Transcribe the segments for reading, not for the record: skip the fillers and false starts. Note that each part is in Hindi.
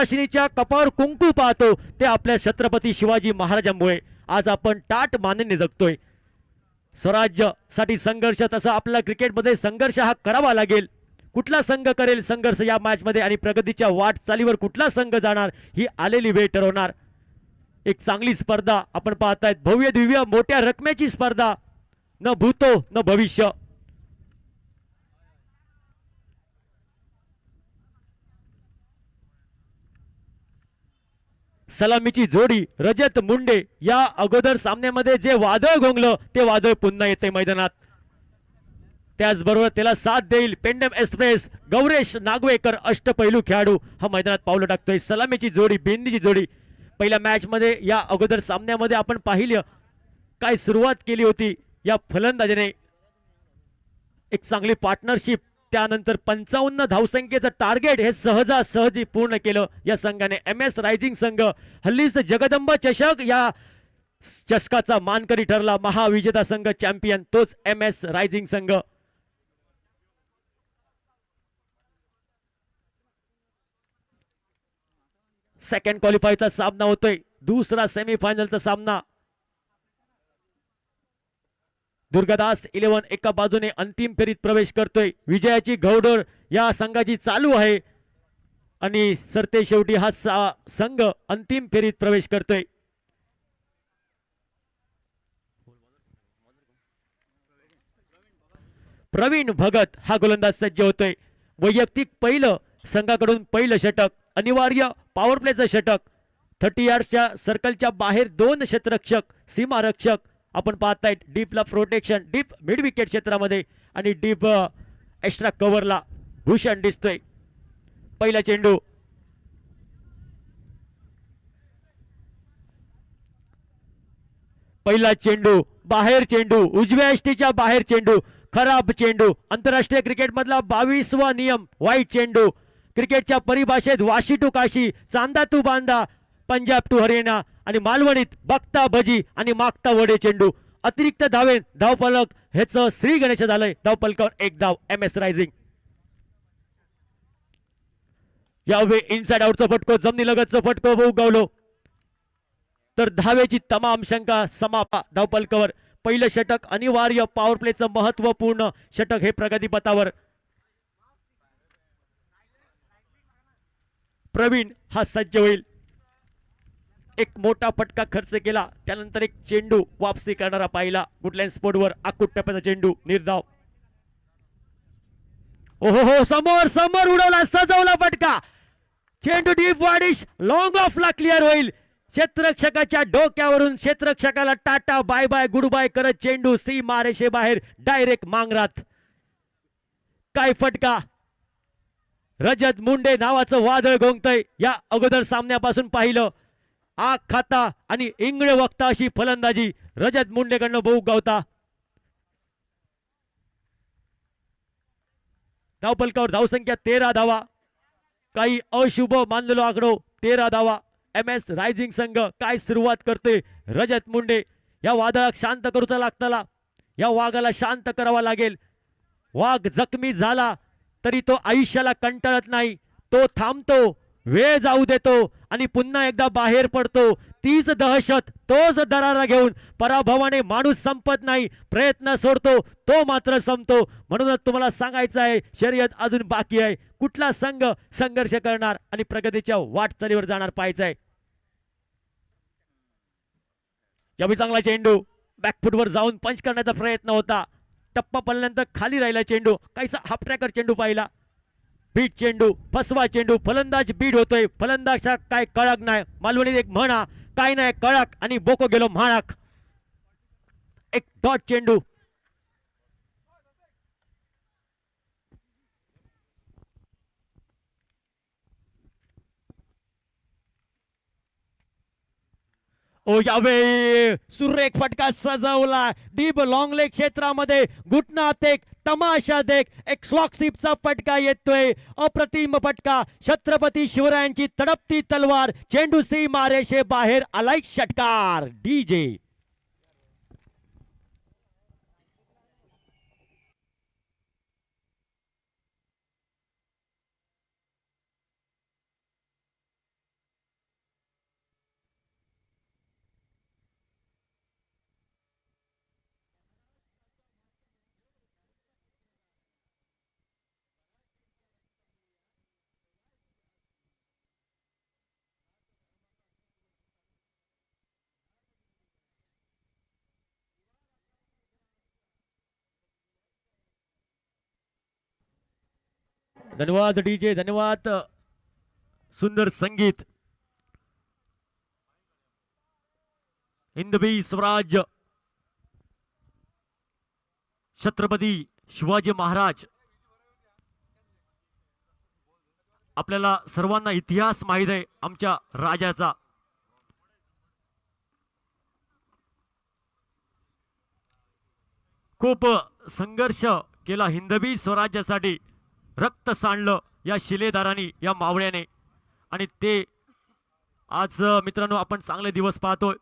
सुवासिनीच्या कपाळावर कुंकू पाहतो ते आपल्या छत्रपती शिवाजी महाराजांमुळे आज आपण टाट मानेने जगतोय. स्वराज्यासाठी संघर्ष, तसा आपला क्रिकेटमध्ये संघर्ष हा करावा लागेल. कुठला संघ करेल संघर्ष या मॅच मध्ये आणि प्रगतीच्या वाटचालीवर कुठला संघ जाणार ही आलेली वेळ ठरवणार. एक चांगली स्पर्धा आपण पाहतायत, भव्य दिव्य मोठ्या रकमेची स्पर्धा, न भूतो न भविष्य. सलामीची जोडी रजत मुंडे. या अगोदर सामन्यामध्ये जे वादळ घोंगलं ते वादळ पुन्हा येते मैदानात. त्याचबरोबर त्याला साथ देईल पेंडम एक्सप्रेस गौरेश नागवेकर, अष्टपैलू खेळाडू हा मैदानात पावलं टाकतोय. सलामीची जोडी, बेंडीची जोडी. पहिल्या मॅच मध्ये या अगोदर सामन्यामध्ये आपण पाहिलं काय सुरुवात केली होती या फलंदाजीने, एक चांगली पार्टनरशिप, त्यानंतर 55 धावसंख्येचं टार्गेट हे सहजासहजी पूर्ण केलं या संघाने. MS रायझिंग संघ हल्लीच जगदंब चषक या चषकाचा मानकरी ठरला. महाविजेता संघ चॅम्पियन तोच MS रायझिंग संघ. सेकंड क्वालिफायरचा सामना होतोय, दुसरा सेमीफायनलचा सामना. दुर्गादास 11 एका बाजूने अंतिम फेरीत प्रवेश करतोय. विजयाची घौडोर या संघाची चालू आहे आणि सरते शेवटी हा संघ अंतिम फेरीत प्रवेश करतोय. प्रवीण भगत हा गोलंदाज सज्ज होतोय. वैयक्तिक पहिलं, संघाकडून पहिलं षटक, अनिवार्य पॉवर प्लेचं षटक. 30 यार्डच्या सर्कलच्या बाहेर 2 क्षेत्ररक्षक, सीमारक्षक आपण पाहतायत. डीपला प्रोटेक्शन, डीप मिड विकेट क्षेत्रामध्ये आणि डीप एक्स्ट्रा कव्हरला भूषण दिसतोय. पहिला चेंडू, पहिला चेंडू बाहेर, चेंडू उजव्या यष्टीच्या बाहेर, चेंडू खराब चेंडू. आंतरराष्ट्रीय क्रिकेट मधला 22वा नियम, वाईट चेंडू. क्रिकेटच्या परिभाषेत Vashi to Kashi, Chanda to Banda, Punjab to Haryana आणि मालवणीत बघता भजी आणि मागता वडे चेंडू. अतिरिक्त धावे, धावफलक हेच श्री गणेश झालंय. धावफलकावर 1 धाव MS रायझिंग. यावेळी इनसाइड आउटचा फटको, जमिनी लगतचा फटको गावलो तर धावेची तमाम शंका समापा. धावफलकावर पहिलं षटक, अनिवार्य पॉवर प्लेचं महत्वपूर्ण षटक हे प्रगतीपथावर. प्रवीण हा सज्ज होईल. एक मोठा फटका खर्च केला, त्यानंतर एक चेंडू वापसी करणारा पाहिला. गुडलँड स्पोर्टवर आकुट टप्प्याचा चेंडू, निर्धाव. ओहो हो, समोर समोर उडवला, सजवला फटका. चेंडू डीप वाडिश, लॉंग ऑफला क्लिअर होईल. क्षेत्ररक्षकाच्या डोक्यावरून क्षेत्ररक्षकाला टाटा बाय बाय गुड बाय करत चेंडू सीमा रेषे बाहेर, डायरेक्ट मांगरात. काय फटका. रजत मुंडे नावाचं वादळ घोंगतय. या अगोदर सामन्यापासून पाहिलं आग खाता आणि इंगळे वक्ता अशी फलंदाजी रजत मुंडेकडनं बहु गावता. धावफलकावर धावसंख्या 13 धावा. काही अशुभ मानलेलो आकडो 13 धावा. MS रायझिंग संघ काय सुरुवात करतोय. रजत मुंडे या वादळाला शांत करूचा लागताला, या वाघाला शांत करावा लागेल. वाघ जखमी झाला तरी तो आयुष्याला कंटाळत नाही. तो थांबतो, वेळ जाऊ देतो आणि पुन्हा एकदा बाहेर पडतो. तीच दहशत, तोच दरारा घेऊन पराभवाने माणूस संपत नाही. प्रयत्न सोडतो तो मात्र संपतो. म्हणूनच तुम्हाला सांगायचं आहे, शर्यत अजून बाकी आहे. कुठला संघ संघर्ष करणार आणि प्रगतीच्या वाटचालीवर जाणार पाहायचंय. यावेळी चांगला चेंडू बॅकफुटवर जाऊन पंच करण्याचा प्रयत्न होता. टप्पा पडल्यानंतर खाली राहिला चेंडू, काहीसा हाफ ट्रॅकर चेंडू पाहिला. बीट चेंडू, फसवा चेंडू, फलंदाज बीट होतोय. फलंदाजचा काय कळक नाही. मालवणीत एक म्हणा, काय नाही कळक आणि बोको गेलो म्हाणाक. एक डॉट चेंडू. ओ यावे सुरेख फटका सजवला. डीप लॉंग लेग क्षेत्रामध्ये घुटनात एक तमाशा देख, एक स्लॉकशिपचा फटका येतोय. अप्रतिम फटका. छत्रपती शिवरायांची तडपती तलवार. चेंडू सीमा रेषे बाहेर आलाय. षटकार DJ. धन्यवाद डीजे, धन्यवाद सुंदर संगीत. हिंदवी स्वराज छत्रपती शिवाजी महाराज. आपल्याला सर्वांना इतिहास माहित आहे आमच्या राजाचा. खूप संघर्ष केला हिंदवी स्वराज्यासाठी, रक्त सांडलं या शिलेदारांनी, या मावळ्याने, आणि ते आज मित्रांनो आपण चांगले दिवस पाहतोय.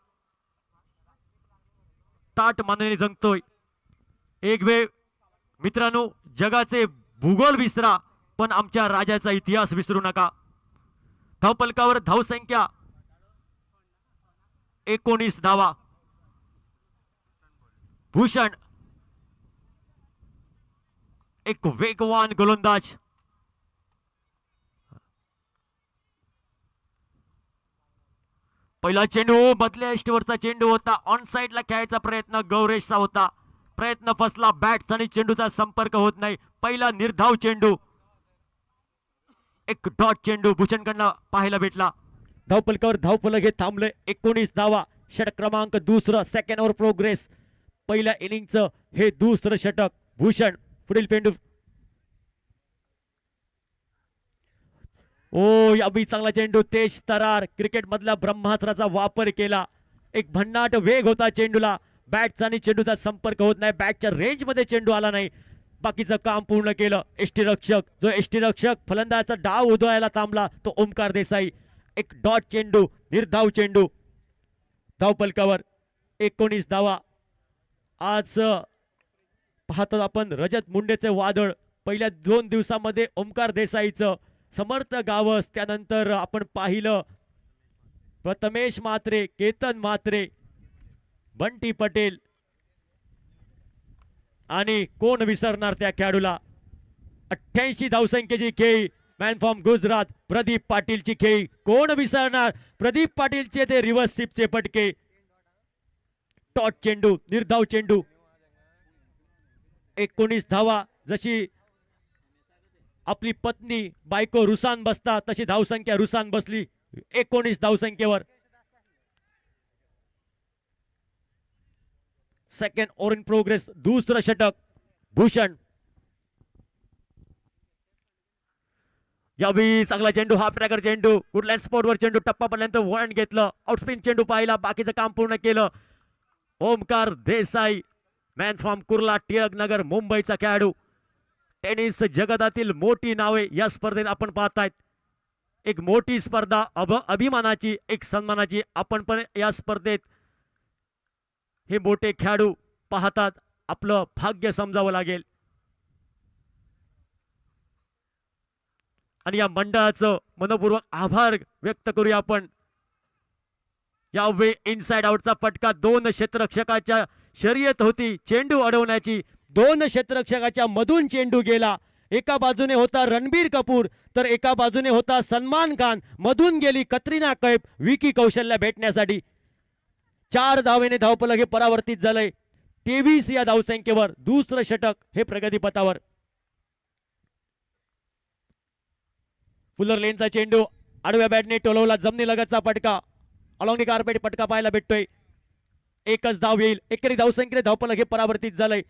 ताट मानेने जगतोय. एक वेळ मित्रांनो जगाचे भूगोल विसरा पण आमच्या राजाचा इतिहास विसरू नका. धावपलकावर धावसंख्या 19 धावा. भूषण एक वेगवान गोलंदाज. पहिला चेंडू बदल्या एष्टीवरचा चेंडू होता. ऑन साइडला खेळायचा प्रयत्न गौरेशचा होता. प्रयत्न फसला. बॅट्स आणि चेंडूचा संपर्क होत नाही. पहिला निर्धाव चेंडू, एक डॉट चेंडू भूषणकडनं पाहायला भेटला. धावपलकावर धावफलक हे थांबले. 19 धावा. षटक क्रमांक दुसरं, सेकंड ओव्हर प्रोग्रेस. पहिल्या इनिंगचं हे दुसरं षटक. भूषण पुढील पेंडू. ओ याबी चांगला चेंडू. तेज तरार क्रिकेट मधल्या ब्रह्मास्त्राचा वापर केला. एक भन्नाट वेग होता चेंडूला. बॅटचा आणि चेंडूचा संपर्क होत नाही. बॅटच्या रेंज मध्ये चेंडू आला नाही. बाकीचं काम पूर्ण केलं यष्टीरक्षक. जो यष्टीरक्षक फलंदाजाचा डाव उधळायला थांबला तो ओमकार देसाई. एक डॉट चेंडू, निर्धाव चेंडू. धावपलकावर 19 धावा. आज पाहतो आपण रजत मुंडेचे वादळ. पहिल्या 2 दिवसामध्ये ओमकार देसाईचं, समर्थ गावस, त्यानंतर आपण पाहिलं प्रथमेश म्हात्रे, केतन म्हात्रे, बंटी पटेल, आणि कोण विसरणार त्या खेळाडूला. 88 धावसंख्येची खेळी मॅन फ्रॉम गुजरात प्रदीप पाटीलची खेळी. कोण विसरणार प्रदीप पाटीलचे ते रिव्हर्स स्वीपचे फटके. टॉट चेंडू, निर्धाव चेंडू. 19 धावा. जशी आपली पत्नी बायको रुसान बसता तशी धावसंख्या रुसान बसली 19 धावसंख्येवर. Second over in progress. दुसरं षटक. भूषण यावेळी चांगला चेंडू, हाफ ट्रॅकर चेंडू. वुडलँड स्पॉटवर चेंडू टप्पापर्यंत वळण घेतलं. आउटस्पिन चेंडू पाहिला. बाकीचं काम पूर्ण केलं. ओमकार देसाई, मॅन फ्रॉम कुर्ला, टिळक नगर, मुंबईचा खेळाडू. टेनिस जगतातील मोठी नावे या स्पर्धेत आपण पाहतायत. एक मोठी स्पर्धा, अभिमानाची, एक सन्मानाची. आपण पण या स्पर्धेत हे मोठे खेळाडू पाहतात. आपलं भाग्य समजावं लागेल. आणि या मंडळाचं मनपूर्वक आभार व्यक्त करूया आपण. यावेळी इनसाइड आउटचा फटका. 2 क्षेत्ररक्षकाच्या शर्यत होती चेंडू अडवण्याची. 2 क्षेत्ररक्षकाच्या मधून चेंडू गेला. एका बाजूने होता रणबीर कपूर तर एका बाजूने होता सलमान खान. मधून गेली कतरिना कैफ विकी कौशलला भेटण्यासाठी. 4 धावेने धावफलक हे परावर्तित झालंय. 23 या धावसंख्येवर दुसरं षटक हे प्रगतीपथावर. फुलर लेनचा चेंडू आडव्या बॅटने टोलवला. जमिनीलगतचा फटका, अलॉंग द कार्पेट फटका पाहायला भेटतोय. एकच धाव येईल. एकेरी धावसंख्येने धावफलक हे परावर्तित झालंय.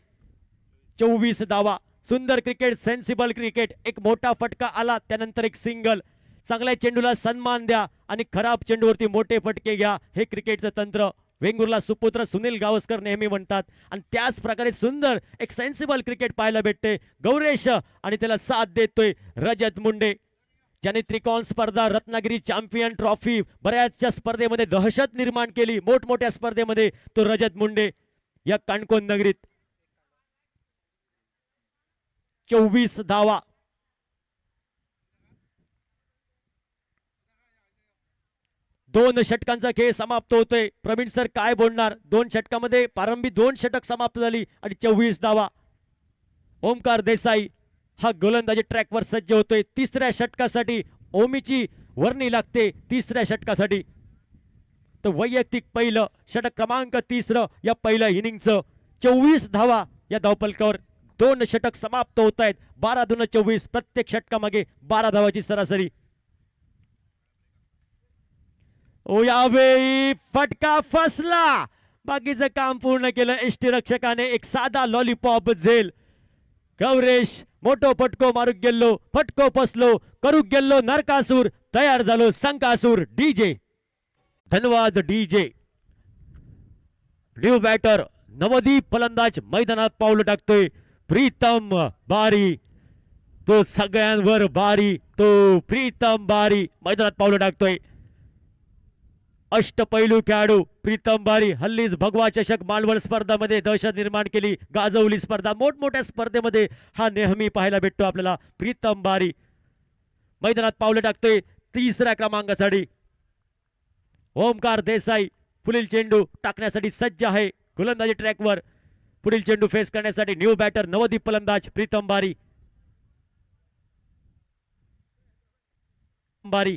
24 धावा. सुंदर क्रिकेट, सेन्सिबल क्रिकेट. एक मोठा फटका आला, त्यानंतर एक सिंगल. चांगल्या चेंडूला सन्मान द्या आणि खराब चेंडूवरती मोठे फटके घ्या. हे क्रिकेटचं तंत्र वेंगुर्ला सुपुत्र सुनील गावस्कर नेहमी म्हणतात. आणि त्याच प्रकारे सुंदर एक सेन्सिबल क्रिकेट पाहायला भेटते. गौरेश आणि त्याला साथ देतोय रजत मुंडे, ज्याने त्रिकोण स्पर्धा, रत्नागिरी चॅम्पियन ट्रॉफी, बऱ्याचशा स्पर्धेमध्ये दहशत निर्माण केली. मोठमोठ्या स्पर्धेमध्ये तो रजत मुंडे या काणकोण नगरीत. 24 धावा. दोन षटकांचा खेळ समाप्त होतोय. प्रवीण सर काय बोलणार. 2 षटकामध्ये प्रारंभी 2 षटक समाप्त झाली आणि 24 धावा. ओमकार देसाई हा गोलंदाजी ट्रॅकवर सज्ज होतोय. 3ऱ्या षटकासाठी ओमीची वर्णी लागते. 3ऱ्या षटकासाठी तर वैयक्तिक पहिलं षटक क्रमांक 3 या पहिल्या इनिंगचं. 24 धावा या धावफलकावर 2 षटक समाप्त होत आहेत. 12-24 प्रत्येक षटकामागे 12 धावाची सरासरी. ओ यावेळी फटका फसला. बाकीचं काम पूर्ण केलं एष्टी रक्षकाने. एक साधा लॉलीपॉप झेल. गौरेश मोठो फटको मारूक गेल्लो, फटको फसलो, करूक गेल्लो नरकासूर, तयार झालो संकासूर. डीजे धन्यवाद डीजे. न्यू बॅटर नवदीप फलंदाज मैदानात पाऊल टाकतोय. प्रीतम बारी, तो सगळ्यांवर बारी, तो प्रीतम बारी मैदानात पाऊल टाकतोय. अष्टपैलू खेळाडू प्रीतम बारी हल्लीच भगवा चषक मालवण स्पर्धामध्ये दहशत निर्माण केली, गाजवली स्पर्धा. मोठमोठ्या स्पर्धेमध्ये हा नेहमी पाहायला भेटतो आपल्याला. प्रीतम बारी मैदानात पावलं टाकतोय 3ऱ्या क्रमांकासाठी. ओमकार देसाई पुढील चेंडू टाकण्यासाठी सज्ज आहे गोलंदाजी ट्रॅकवर. पुढील चेंडू फेस करण्यासाठी न्यू बॅटर नवदीप फलंदाज प्रीतम बारी. बारी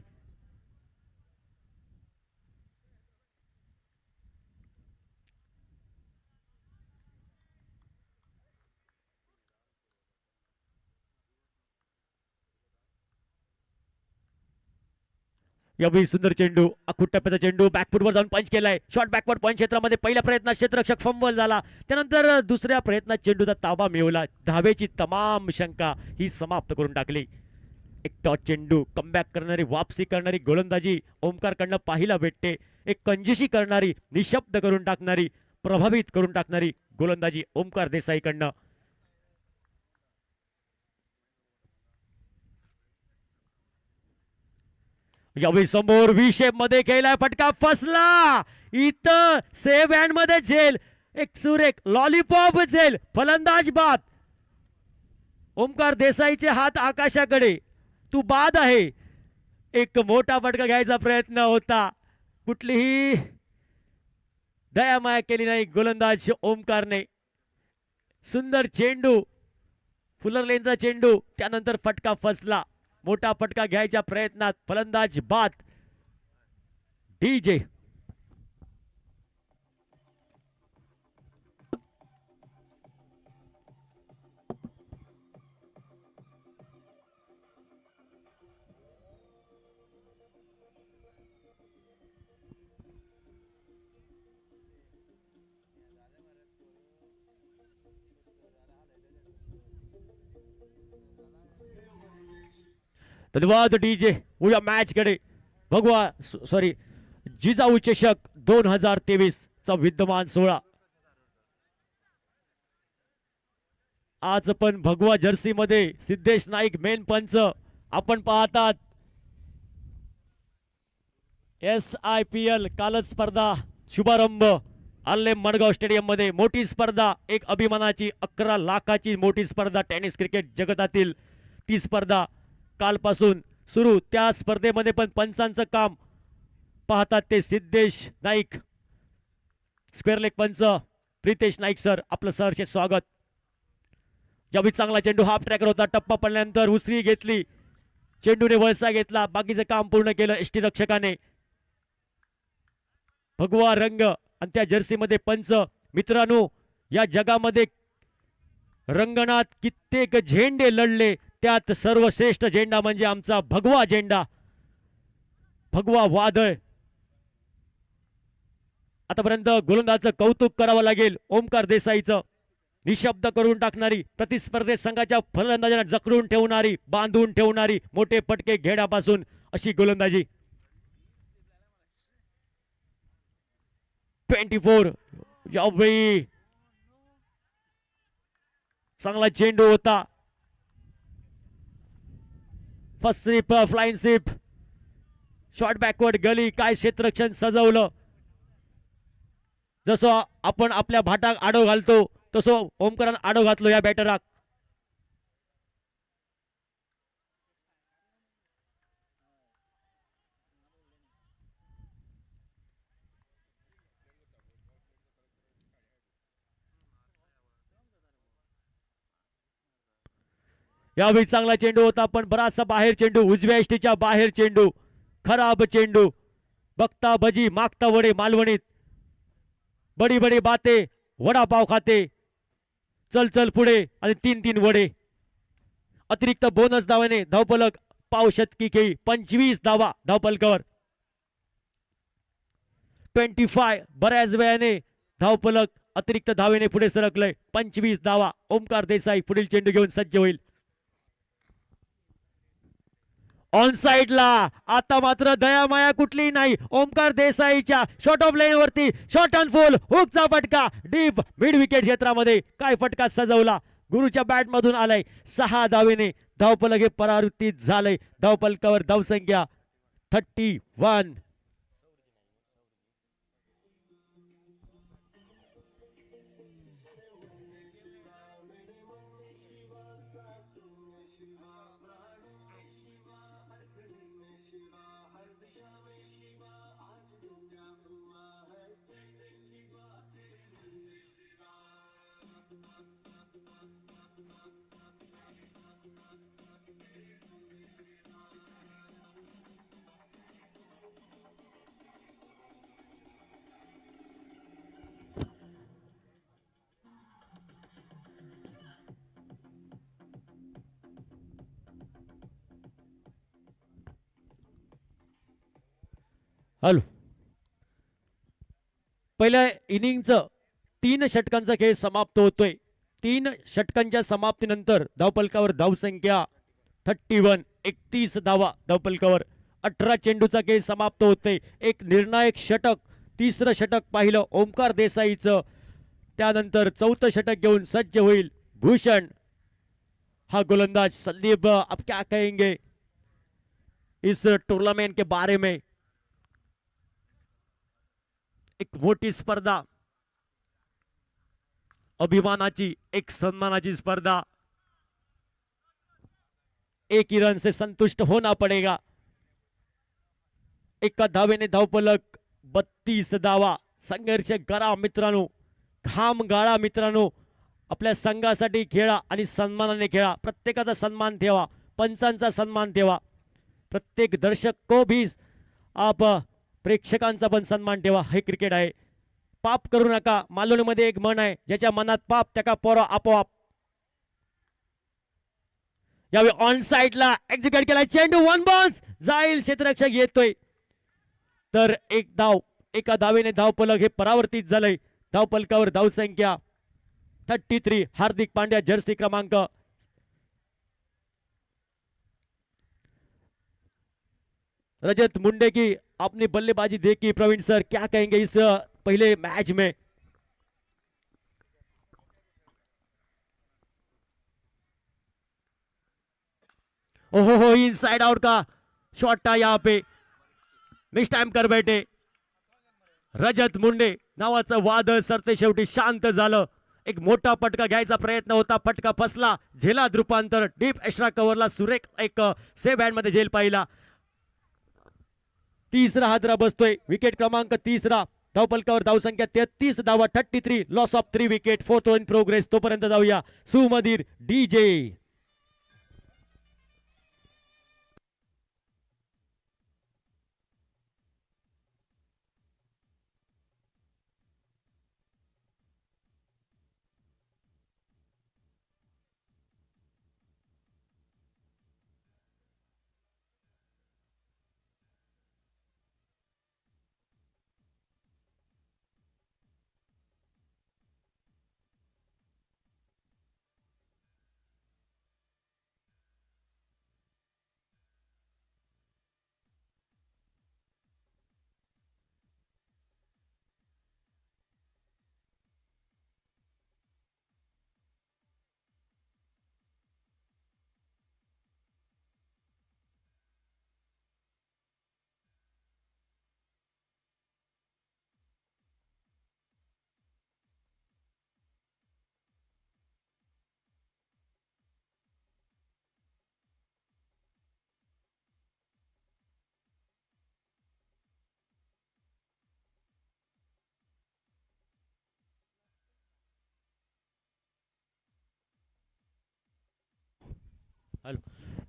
यावेळी सुंदर चेंडू, आखूट टप्प्याचा चेंडू, बॅकफुटवर जाऊन पंच केलाय. शॉर्ट बॅकवर्ड पंच क्षेत्रामध्ये पहिल्या प्रयत्नात क्षेत्ररक्षक फंबल झाला. त्यानंतर दुसऱ्या प्रयत्नात चेंडूचा ताबा मिळवला. धावेची तमाम शंका ही समाप्त करून टाकली. एक टॉच चेंडू, कमबॅक करणारी, वापसी करणारी गोलंदाजी ओमकारकडनं पाहायला भेटते. एक कंजूसी करणारी, निशब्द करून टाकणारी, प्रभावित करून टाकणारी गोलंदाजी ओमकार देसाईकडनं. यावेळी समोर व्ही शेप मध्ये केलाय, फटका फसला. इथं सेव्ह हँड मध्ये झेल, एक सुरेख लॉलीपॉप झेल, फलंदाज बाद. ओमकार देसाईचे हात आकाशाकडे, तू बाद आहे. एक मोठा फटका घ्यायचा प्रयत्न होता, कुठलीही दयामाया केली नाही गोलंदाज ओमकारने. सुंदर चेंडू, फुलर लेनचा चेंडू, त्यानंतर फटका फसला. मोठा फटका घ्यायच्या प्रयत्नात फलंदाज बाद. डीजे धन्यवाद डीजे. उद्या मॅच कडे भगवा सॉरी जिजाऊ चषक 2023 चा विद्यमान सोहळा. आज पण भगवा जर्सी मध्ये सिद्धेश नाईक मेन पंच आपण पाहतात. SIPL कालच स्पर्धा शुभारंभ आलेम मडगाव स्टेडियम मध्ये. मोठी स्पर्धा, एक अभिमानाची 11 लाखाची मोठी स्पर्धा टेनिस क्रिकेट जगतातील. ती स्पर्धा कालपासून सुरू. त्या स्पर्धेमध्ये पण पंचांचं काम पाहतात ते सिद्धेश नाईक. स्क्वेअर लेग पंच प्रितेश नाईक सर, आपलं सहर्षित स्वागत. यावेळी चांगला चेंडू, हाफ ट्रॅकर होता, टप्पा पडल्यानंतर उसरी घेतली, चेंडूने वळसा घेतला, बाकीचं काम पूर्ण केलं एष्टी रक्षकाने. भगवा रंग आणि त्या जर्सीमध्ये पंच. मित्रांनो, या जगामध्ये रंगणात कित्येक झेंडे लढले, त्यात सर्वश्रेष्ठ झेंडा म्हणजे आमचा भगवा झेंडा, भगवा वादळ. आतापर्यंत गोलंदाजाचं कौतुक करावं लागेल ओमकार देसाईचं. निशब्द करून टाकणारी, प्रतिस्पर्धेत संघाच्या फलंदाजांना जखडून ठेवणारी, बांधून ठेवणारी, मोठे फटके घेण्यापासून अशी गोलंदाजी. 24 यावेळी चांगला चेंडू होता. First slip, flying slip, short backward गली, काय क्षेत्ररक्षण सजवलं. जसं आपण आपल्या भाटाक आडो घालतो तसं ओमकारान आडो घातलो या बॅटराक. यावेळी चांगला चेंडू होता, पण बराचसा बाहेर चेंडू, उजव्या एष्टीच्या बाहेर चेंडू, खराब चेंडू. बघता भजी मागता वडे मालवणीत. बडी बडी बाते वडापाव खाते. चल चल पुढे आणि 3-3 वडे. अतिरिक्त बोनस धावाने धावफलक पाव शतकी खेळी 25 धावा धावफलकावर. 25 बऱ्याच वेळाने धावफलक अतिरिक्त धावेने पुढे सरकलंय. 25 धावा. ओमकार देसाई पुढील चेंडू घेऊन सज्ज होईल. ऑन साइडला आता मात्र दयामाया कुठलीही नाही. ओमकार देसाईच्या शॉट ऑफ लाईन वरती शॉट ऑन फुल हुकचा फटका डीप मिड विकेट क्षेत्रामध्ये. काय फटका सजवला. गुरुच्या बॅट मधून आलाय. 6 धावेने धावफलक हे परावर्तित झालंय. धावफलकावर धावसंख्या 31. हॅलो. पहिल्या इनिंगचं 3 षटकांचा खेळ समाप्त होतोय. 3 षटकांच्या समाप्तीनंतर धावफलकावर धावसंख्या 31 धावा धावफलकावर. 18 चेंडूचा खेळ समाप्त होतोय. एक निर्णायक षटक, तिसरं षटक पाहिलं ओमकार देसाईचं. त्यानंतर 4थं षटक घेऊन सज्ज होईल भूषण. हा गोलंदाज. संदीप आप क्या कहेंगे इस टूर्नामेंट के बारे में. एक मोठी स्पर्धा, अभिमानाची, एक सन्मानाची स्पर्धा. एक ही रन से संतुष्ट होना पड़ेगा. एका धावेने धावफलक 32 धावा. संघर्ष करा मित्रांनो, घाम गाळा मित्रांनो. आपल्या संघासाठी खेळा आणि सन्मानाने खेळा. प्रत्येकाचा सन्मान ठेवा, पंचांचा सन्मान ठेवा. प्रत्येक दर्शक को भी आप प्रेक्षकांचा पण सन्मान ठेवा. हे क्रिकेट आहे. पाप करू नका. मालवणीमध्ये एक म्हण आहे, ज्याच्या मनात पाप त्याका पोरा आपोआप. यावेळी ऑन साइडला एक्झिक्यूट केला चेंडू. 1 बाउन्स जाईल. क्षेत्ररक्षक येतोय तर एक धाव. एका धावेने धावफलक हे परावर्तित झालंय. धावफलकावर धावसंख्या 33. हार्दिक पांड्या जर्सी क्रमांक. रजत मुंडे की अपनी बल्लेबाजी देखी. प्रवीण सर क्या कहेंगे इस पहले मैच में. ओहो हो, इनसाइड आउट का शॉट था यहाँ पे. मिस टाइम कर बैठे. रजत मुंडे नावाचं वादळ सरते शेवटी शांत झालं. एक मोठा फटका घ्यायचा प्रयत्न होता, फटका फसला. झेलात रूपांतर. डीप एक्स्ट्रा कव्हरला सुरेख एक सेफ हँड मध्ये झेल पाहिला. तिसरा हादरा बसतोय. विकेट क्रमांक 3. धावफलकावर धावसंख्या 33 धावा. 33. Loss of 3 wicket. 4th in progress. तोपर्यंत जाऊया सुमधीर डीजे.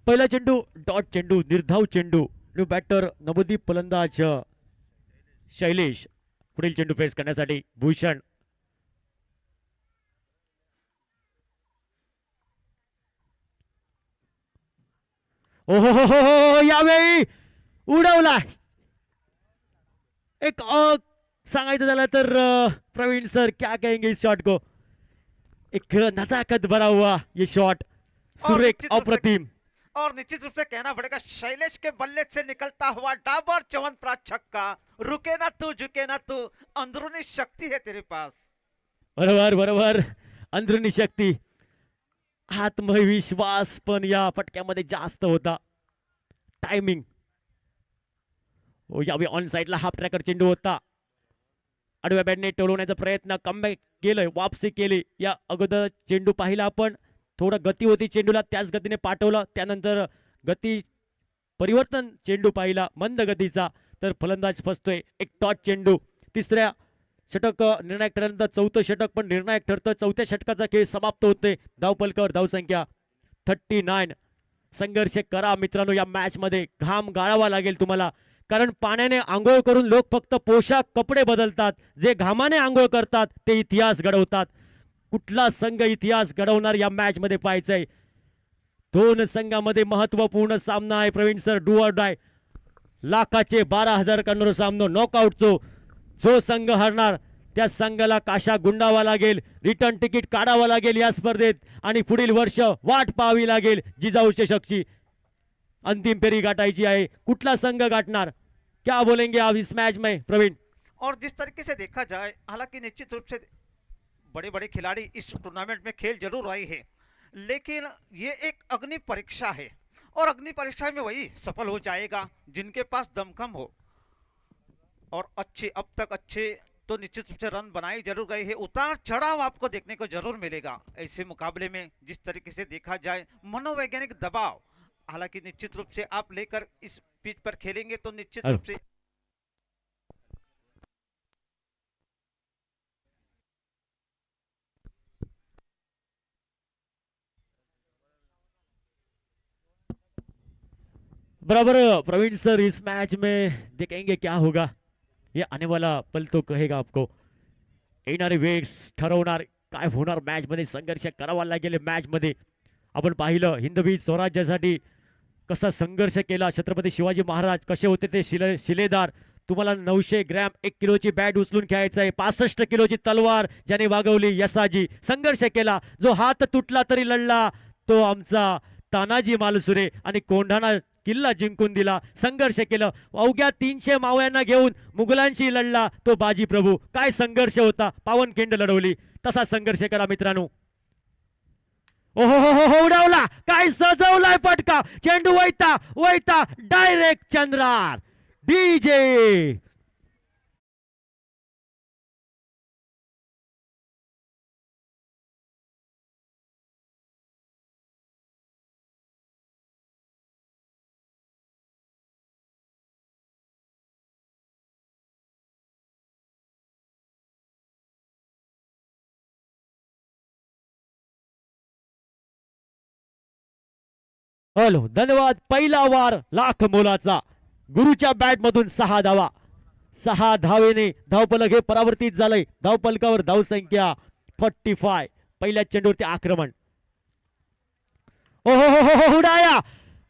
पहिला चेंडू डॉट चेंडू, निर्धाव चेंडू. न्यू बॅटर नवदीप, फलंदाज शैलेश. पुढील चेंडू फेस करण्यासाठी भूषण. ओ हो हो हो हो, यावेळी उडवला एक सांगायचं झालं तर प्रवीण सर क्या कहेंगे इस शॉट को एक नजाकत भरा हुआ ये शॉट और सुरेख निश्चित रूप से अप्रतिम और निश्चित रूप से कहना पड़ेगा शैलेश के बल्ले से निकलता हुआ डाबर च्यवनप्राश छक्का। रुके ना तू झुके ना तू, अंदरूनी शक्ति है तेरे पास। बरोबर बरोबर अंदरुनी शक्ती आत्मविश्वास पण या फटक्यामध्ये जास्त होता टायमिंग यावे ऑन साइडला हाफ ट्रॅकर चेंडू होता आडव्या बॅटने टोलवण्याचा प्रयत्न कमबॅक केलंय वापसी केली या अगोदर चेंडू पाहिला आपण थोडं गती होती चेंडूला त्याच गतीने पाठवलं त्यानंतर गती परिवर्तन चेंडू पाहिला मंद गतीचा तर फलंदाज फसतोय एक टॉच चेंडू तिसऱ्या षटक निर्णायक ठरल्यानंतर चौथं षटक पण निर्णायक ठरतं चौथ्या षटकाचा खेळ समाप्त होते धावपलकर धावसंख्या 39 संघर्ष करा मित्रांनो या मॅच मध्ये घाम गाळावा लागेल तुम्हाला कारण पाण्याने आंघोळ करून लोक फक्त पोशाख कपडे बदलतात जे घामाने आंघोळ करतात ते इतिहास घडवतात कुठला संघ इतिहास घडवणार या मॅच मध्ये पाहायचंय दोन संघामध्ये महत्वपूर्ण सामना आहे Praveen sir do or die लाखाचे 12,000 करणारा सामना नॉकआउटचो जो संघ हरणार त्या संघाला काशा गुंडावा लागेल रिटर्न तिकीट काढावं लागेल या स्पर्धेत आणि पुढील वर्ष वाट पाहावी लागेल जिजाऊ चषकची अंतिम फेरी गाठायची आहे कुठला संघ गाठणार क्या बोलेंगे आप इस मैच में प्रवीण और जिस तरीके से देखा जाए, हालांकि निश्चित रूप से बड़े बड़े खिलाड़ी इस टूर्नामेंट में खेल जरूर रहे हैं, लेकिन ये एक अग्नि परीक्षा है और अग्नि परीक्षा में वही सफल हो जाएगा जिनके पास दमखम हो। और अच्छे अब तक अच्छे तो निश्चित रूप से रन बनाए जरूर गए हैं, उतार चढ़ाव आपको देखने को जरूर मिलेगा ऐसे मुकाबले में। जिस तरीके से देखा जाए मनोवैज्ञानिक दबाव, हालांकि निश्चित रूप से आप लेकर इस पिच पर खेलेंगे तो निश्चित रूप से बराबर प्रवीण सर इस मैच में देखेंगे क्या होगा ये आने वाला पल तो कहेगा आपको येणारे वेळ ठरवणार काय होणार मॅच मध्ये संघर्ष करावा लागेल मॅच मध्ये आपण पाहिलं हिंदवी स्वराज्यासाठी कसा संघर्ष केला छत्रपती शिवाजी महाराज कसे होते ते शिलेदार तुम्हाला 900 ग्रॅम 1 किलोची बॅट उचलून खेळायचं आहे 65 किलोची तलवार ज्याने वागवली यसाजी संघर्ष केला जो हात तुटला तरी लढला तो आमचा तानाजी मालुसरे आणि कोंढाणा किल्ला जिंकून दिला संघर्ष केलं अवघ्या 300 मावळ्यांना घेऊन मुघलांशी लढला तो बाजी प्रभू काय संघर्ष होता पावनखिंड लढवली तसा संघर्ष करा मित्रांनो ओहो हो हो हो उडवला काय सजवलाय फटका चेंडू वैता वैता डायरेक्ट चंद्रार डीजे हॅलो धन्यवाद पहिला वार लाख मोलाचा गुरुच्या बॅट मधून 6 धावा 6 धावेने धावफलक हे परावर्तित झालंय धावफलकावर धावसंख्या 45 पहिल्या चेंडूवरती आक्रमण ओहो हो हो हो उडाया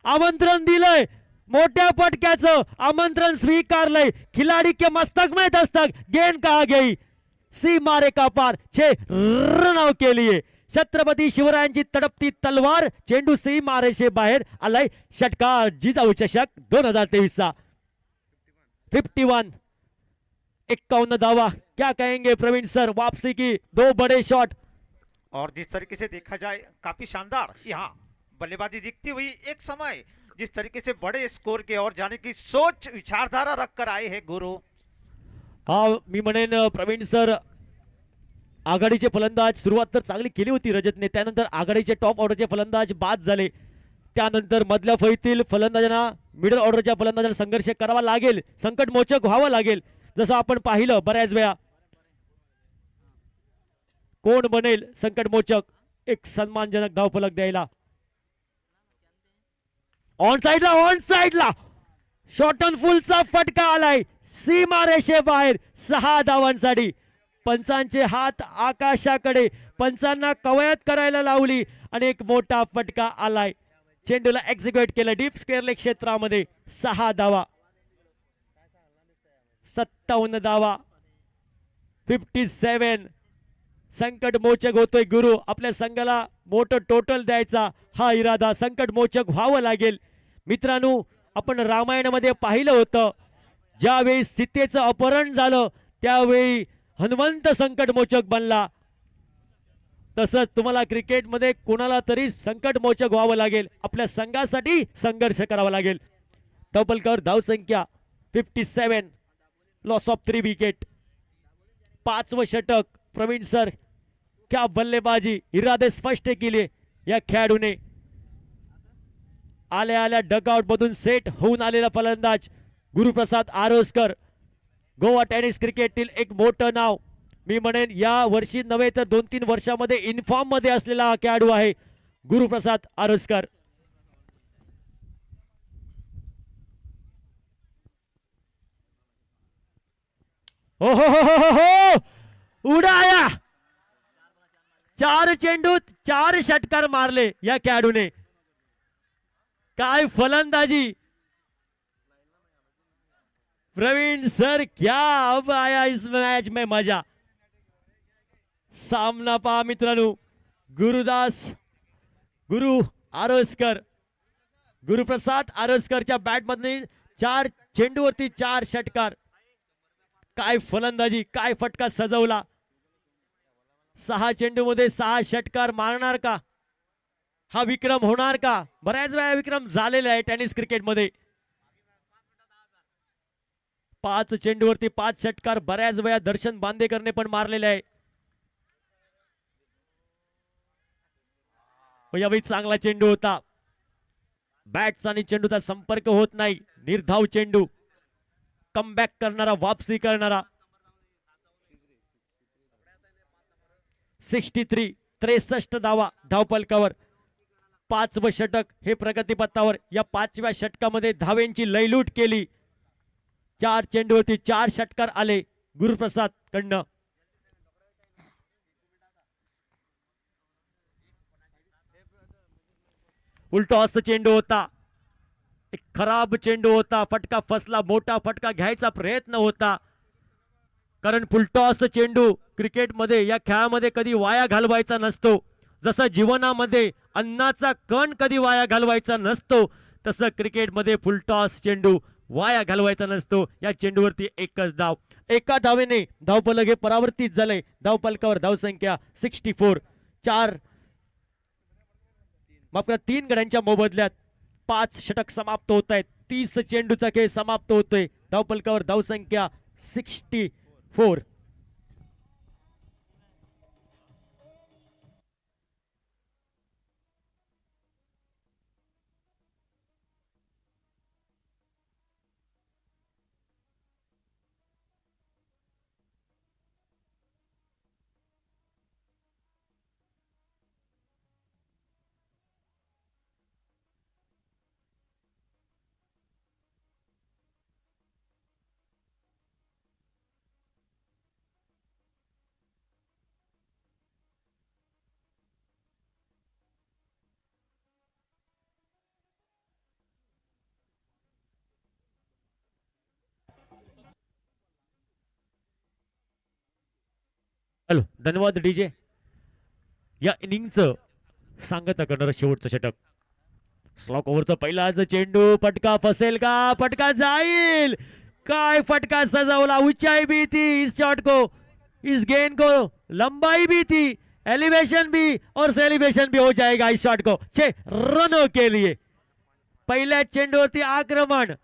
आमंत्रण दिलंय मोठ्या पटक्याचं आमंत्रण स्वीकारलंय खिलाडी के मस्तक में दस्तक गेंद कहा गई सी मारे का पार 6 रन आउट के लिए छत्रपती शिवरायांची तडपती तलवार चेंडू सी मारेशे बाहेर आलाय षटकार जिजाऊ चषक 2023 चा 51 51 दावा क्या कहेंगे प्रवीण सर वापसी की 2 बड़े शॉट और जिस तरीके से देखा जाए काफी शानदार यहाँ बल्लेबाजी दिखती हुई एक समय जिस तरीके से बड़े स्कोर के और जाने की सोच विचारधारा रखकर आए हैं गुरु। हा मी म्हणेन प्रवीण सर आघाडीचे फलंदाज सुरुवात तर चांगली केली होती रजतने त्यानंतर आघाडीचे टॉप ऑर्डरचे फलंदाज बाद झाले त्यानंतर मधल्या फळीतील फलंदाजांना मिडल ऑर्डरच्या फलंदाजांना संघर्ष करावा लागेल संकटमोचक व्हावं लागेल जसं आपण पाहिलं बऱ्याच वेळा कोण बनेल संकटमोचक एक सन्मानजनक धावफलक द्यायला ऑन साइडला शॉर्ट ऑन फुलचा फटका आलाय सीमा रेषेबाहेर 6 धावांसाठी पंचांचे हात आकाशाकडे पंचांना कवायत करायला लावली आणि एक मोठा फटका आलाय चेंडूला एक्झिक्युट केलं डीप स्क्वेअर लेग क्षेत्रामध्ये 6 धावा 57 धावा 57. संकट मोचक होतोय गुरु आपल्या संघाला मोठं टोटल द्यायचा हा इरादा संकट मोचक व्हावं लागेल. मित्रांनो आपण रामायणामध्ये पाहिलं होतं ज्यावेळी सीतेचं अपहरण झालं त्यावेळी हनुमंत संकट मोचक बनला. तसंच तुम्हाला क्रिकेटमध्ये कोणाला तरी संकट मोचक व्हावं लागेल आपल्या संघासाठी संघर्ष करावा लागेल. धवपलकर धावसंख्या 57 लॉस ऑफ 3 विकेट. 5वं षटक प्रवीण सर क्या बल्लेबाजी इरादे स्पष्ट केले या खेळाडूने. आल्या आल्या डगआउट मधून सेट होऊन आलेला फलंदाज गुरुप्रसाद आरोसकर गोवा टेनिस क्रिकेटतील एक मोठं नाव. मी म्हणेन या वर्षी नव्हे तर 2-3 वर्षामध्ये इन्फॉर्म मध्ये असलेला हा खेळाडू आहे गुरुप्रसाद आरोसकर. हो हो हो हो हो उडाया 4 चेंडूत 4 षटकार मारले या खेळाडूने. काय फलंदाजी प्रवीण सर क्या अब आया इस मैच में मजा. सामना पहा मित्रांनो गुरु आरोसकर गुरुप्रसाद आरोसकरच्या बॅट मध्ये 4 चेंडूवरती 4 षटकार. काय फलंदाजी काय फटका सजवला. 6 चेंडू मध्ये 6 षटकार मारणार का हा विक्रम होणार का. बऱ्याच वेळा विक्रम झालेला आहे टेनिस क्रिकेटमध्ये. 5 चेंडूवरती 5 षटकार बऱ्याच वेळा दर्शन बांदेकरने पण मारलेले आहे. यावेळी चांगला चेंडू होता. बॅट्स आणि चेंडूचा संपर्क होत नाही. निर्धाव चेंडू कमबॅक करणारा वापसी करणारा 63 धावा धावपलकावर. 5वं षटक हे प्रगतीपथावर. या 5व्या षटकामध्ये धावेंची लयलूट केली. 4 चेंडूवरती 4 षटकार आले गुरुप्रसाद कडनं. उलटॉस चेंडू होता. एक खराब चेंडू होता. फटका फसला. मोठा फटका घ्यायचा प्रयत्न होता कारण फुलटॉस चेंडू क्रिकेटमध्ये या खेळामध्ये कधी वाया घालवायचा नसतो. जसं जीवनामध्ये अन्नाचा कण कधी वाया घालवायचा नसतो तसं क्रिकेटमध्ये फुलटॉस चेंडू वाया घालवायचा नसतो. या चेंडूवरती एकच धाव. एका धावेने धावफलक हे परावर्तित झाले. धावफलकावर धावसंख्या 64. 3 गड्यांच्या मोबदल्यात 5 षटक समाप्त होत आहेत. 30 चेंडूचा खेळ समाप्त होतोय. धावफलकावर धावसंख्या 64. हॅलो धन्यवाद डीजे. या इनिंगचं सांगता करणार शेवटचं षटक. स्लॉक ओव्हरचा पहिला चेंडू. फटका फसेल का. फटका जाईल. काय फटका सजवला. ऊंचाई भी थी इस शॉट को. इस गेंद को लंबाई भी थी. एलिवेशन भी और सेलिब्रेशन भी हो जाएगा इस शॉट को 6 रनों के लिए. पहिल्या चेंडूवरती आक्रमण.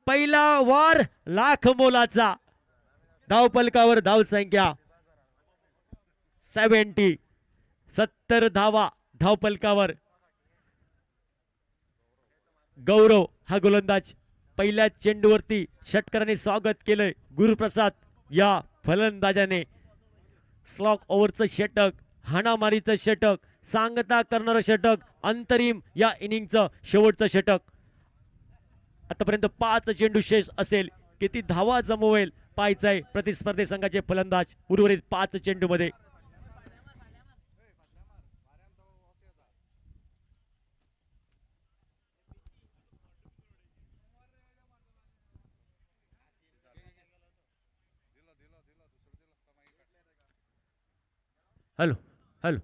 पहिला वार लाख मोलाचा. धावपलकावर धावसंख्या 70 धावा धावपलकावर. गौरव हा गोलंदाज. पहिल्या चेंडूवरती षटकाराने स्वागत केलंय गुरुप्रसाद या फलंदाजाने. स्लॉक ओव्हरचं षटक. हाणामारीचं षटक. सांगता करणारं षटक. अंतरिम या इनिंगचं शेवटचं षटक. आतापर्यंत 5 चेंडू शेष असेल. किती धावा जमवेल पाहायचंय प्रतिस्पर्धी संघाचे फलंदाज उर्वरित 5 चेंडू मध्ये. Hello hello.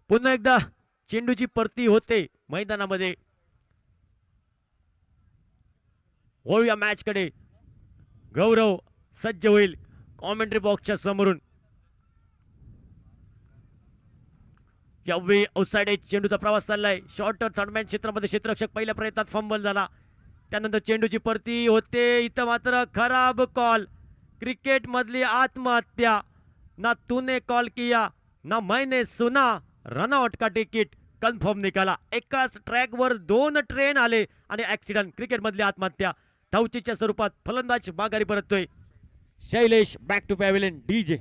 पुन्हा एकदा चेंडूची परती होते मैदानामध्ये. वळूया मॅच कडे. गौरव सज्ज होईल कॉमेंट्री बॉक्सच्या समोरून. यावेळी आउटसाइड एज चेंडूचा प्रवास चाललाय. शॉर्ट थर्डमॅन क्षेत्रामध्ये क्षेत्ररक्षक पहिल्या प्रयत्नात फंबल झाला. त्यानंतर चेंडूची परती होते. इथं मात्र खराब कॉल. क्रिकेट मधली आत्महत्या. ना तूने कॉल किया ना मैंने सुना. रनआउट का तिकीट कन्फर्म निकाला. एकाच ट्रॅकवर दोन ट्रेन आले आणि ऍक्सिडेंट. क्रिकेट मधली आत्महत्या. धावचीच्या स्वरूपात फलंदाज माघारी परततोय. Shailesh back to pavilion. DJ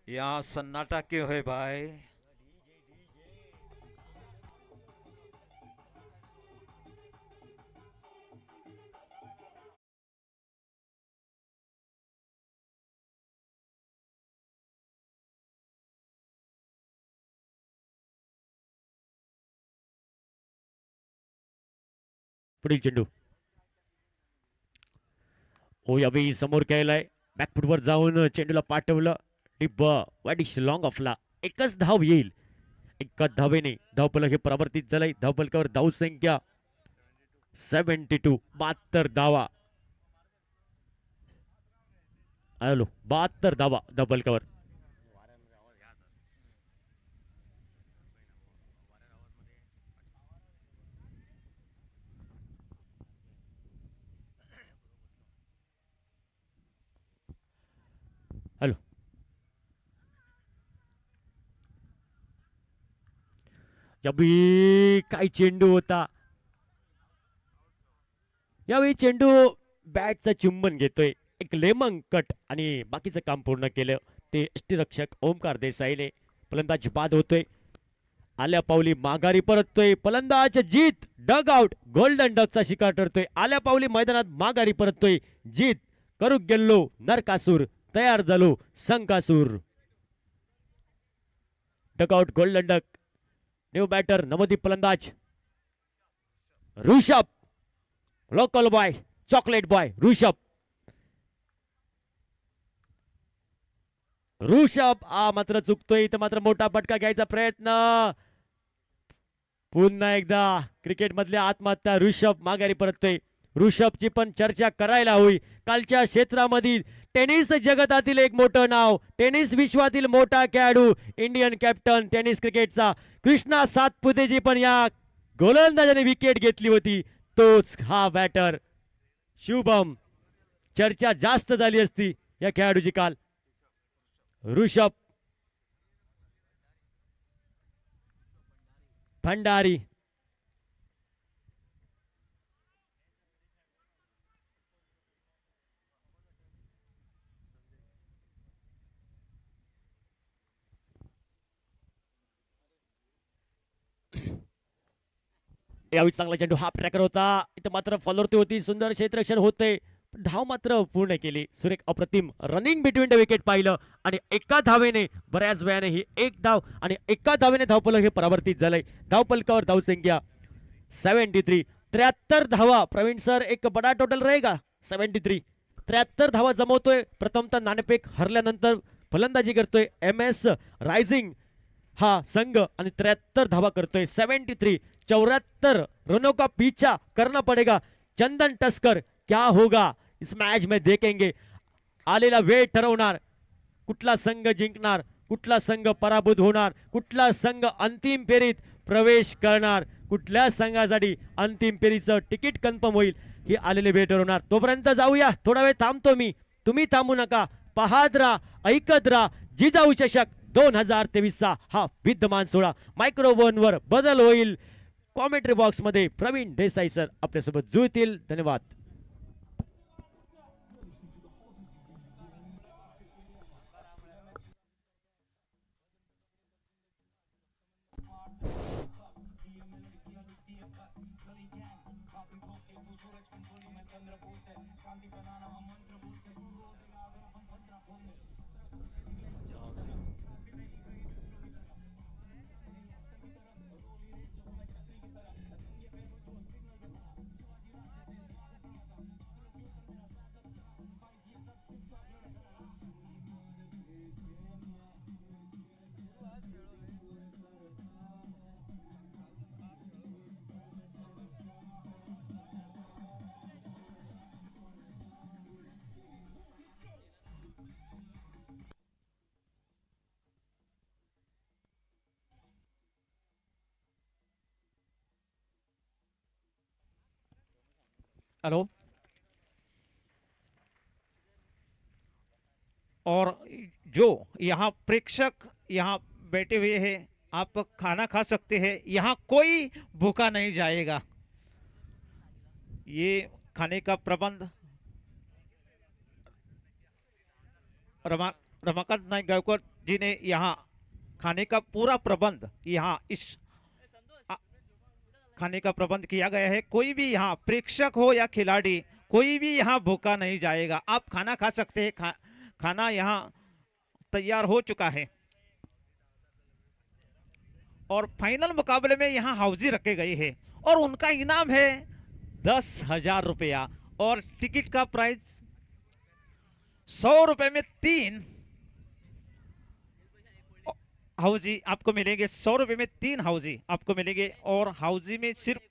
यहाँ सन्नाटा क्यों है भाई? पुढील चेंडू. ओ यावेळी समोर केलाय. बॅकफुटवर जाऊन चेंडूला पाठवलं. डिप वाईट लॉंग ऑफला. एकच धाव येईल. एकाच धावेने धावफलक हे परावर्तित झालंय. धावफलकावर धावसंख्या 72. 72 धावा. हॅलो 72 धावा धावफलकावर. हॅलो यावेळी काय चेंडू होता. यावेळी चेंडू बॅटचं चुंबन घेतोय. एक लेमन कट आणि बाकीचं काम पूर्ण केलं ते यष्टीरक्षक ओमकार देसाईने. फलंदाज बाद होतोय. आल्या पावली माघारी परततोय. फलंदाज जीत डग आउट. गोल्डन डकचा शिकार ठरतोय. आल्या पावली मैदानात माघारी परततोय. जीत करू गेल्लो नरकासूर. तयार झालो Sankasur. Dugout golden duck. New batter Navdeep फलंदाज Rishabh. Local boy chocolate boy Rishabh. Rishabh मात्र चुकतोय. इथं मात्र मोठा फटका घ्यायचा प्रयत्न. पुन्हा एकदा क्रिकेट मधल्या आत्महत्या. ऋषभ माघारी परततोय. ऋषभची पण चर्चा करायला हवी. कालच्या क्षेत्रामधील टेनिस जगतातील एक मोठं नाव. टेनिस विश्वातील मोठा खेळाडू. इंडियन कॅप्टन टेनिस क्रिकेटचा कृष्णा सातपुतेची पण या गोलंदाजाने विकेट घेतली होती. तोच हा बॅटर शुभम. चर्चा जास्त झाली असती या खेळाडूची काल. ऋषभ भंडारी. यावेळी चांगला चेंडू हाफ ट्रॅकर होता. इथं मात्र फॉलोवरती होती. सुंदर क्षेत्ररक्षण होते. धाव मात्र पूर्ण केली. सुरेख अप्रतिम रनिंग बिटवीन द विकेट पाहिलं आणि एका धावेने बऱ्याच वेळाने ही एक धाव आणि एका धावेने धावफलक हे परावर्तित झालंय. धावफलकावर धावसंख्या 73. 73 धावा. प्रवीण सर एक बडा टोटल रहेगा. 73 73 धावा जमवतोय. प्रथमतः नाणेफेक हरल्यानंतर फलंदाजी करतोय MS रायझिंग हा संघ आणि 73 धावा करतोय. 73. 74 रनों का पीछा करना पड़ेगा. चंदन टस्कर क्या होगा इस मैच में देखेंगे. आलेला वेळ ठरवणार. कुठला संघ जिंकणार, कुठला संघ पराभूत होणार, कुठला संघ अंतिम फेरीत प्रवेश करणार, कुठल्या संघासाठी अंतिम फेरीचं तिकीट कन्फर्म होईल ही आलेले वेळ ठरवणार. तोपर्यंत जाऊया. थोडा वेळ थांबतो मी. तुम्ही थांबू नका. पाहत राहा, ऐकत राहा. जिजाऊ चषक 2023 हा विद्यमान सोहळा. मायक्रोफोनवर बदल होईल. कॉमेंट्री बॉक्स मध्ये प्रवीण देसाई सर आपल्यासोबत जुळतील. धन्यवाद. हेलो। और जो यहाँ प्रेक्षक यहाँ बैठे हुए हैं, आप खाना खा सकते हैं, यहाँ कोई भूखा नहीं जाएगा। ये खाने का प्रबंध रमा रमाकांत नाइक गायकवाड़ जी ने यहाँ खाने का पूरा प्रबंध यहाँ इस आ- खाने का प्रबंध किया गया है। कोई भी यहाँ प्रेक्षक हो या खिलाड़ी, कोई भी यहाँ भूखा नहीं जाएगा। आप खाना खा सकते हैं। खाना यहाँ तैयार हो चुका है। और फाइनल मुकाबले में यहाँ हाउजी रखे गए हैं और उनका इनाम है 10,000 रुपया और टिकट का प्राइस 100 रुपए में 3 हाउजी आपको मिलेंगे। 100 रुपए में 3 हाउजी आपको मिलेंगे और हाउजी में सिर्फ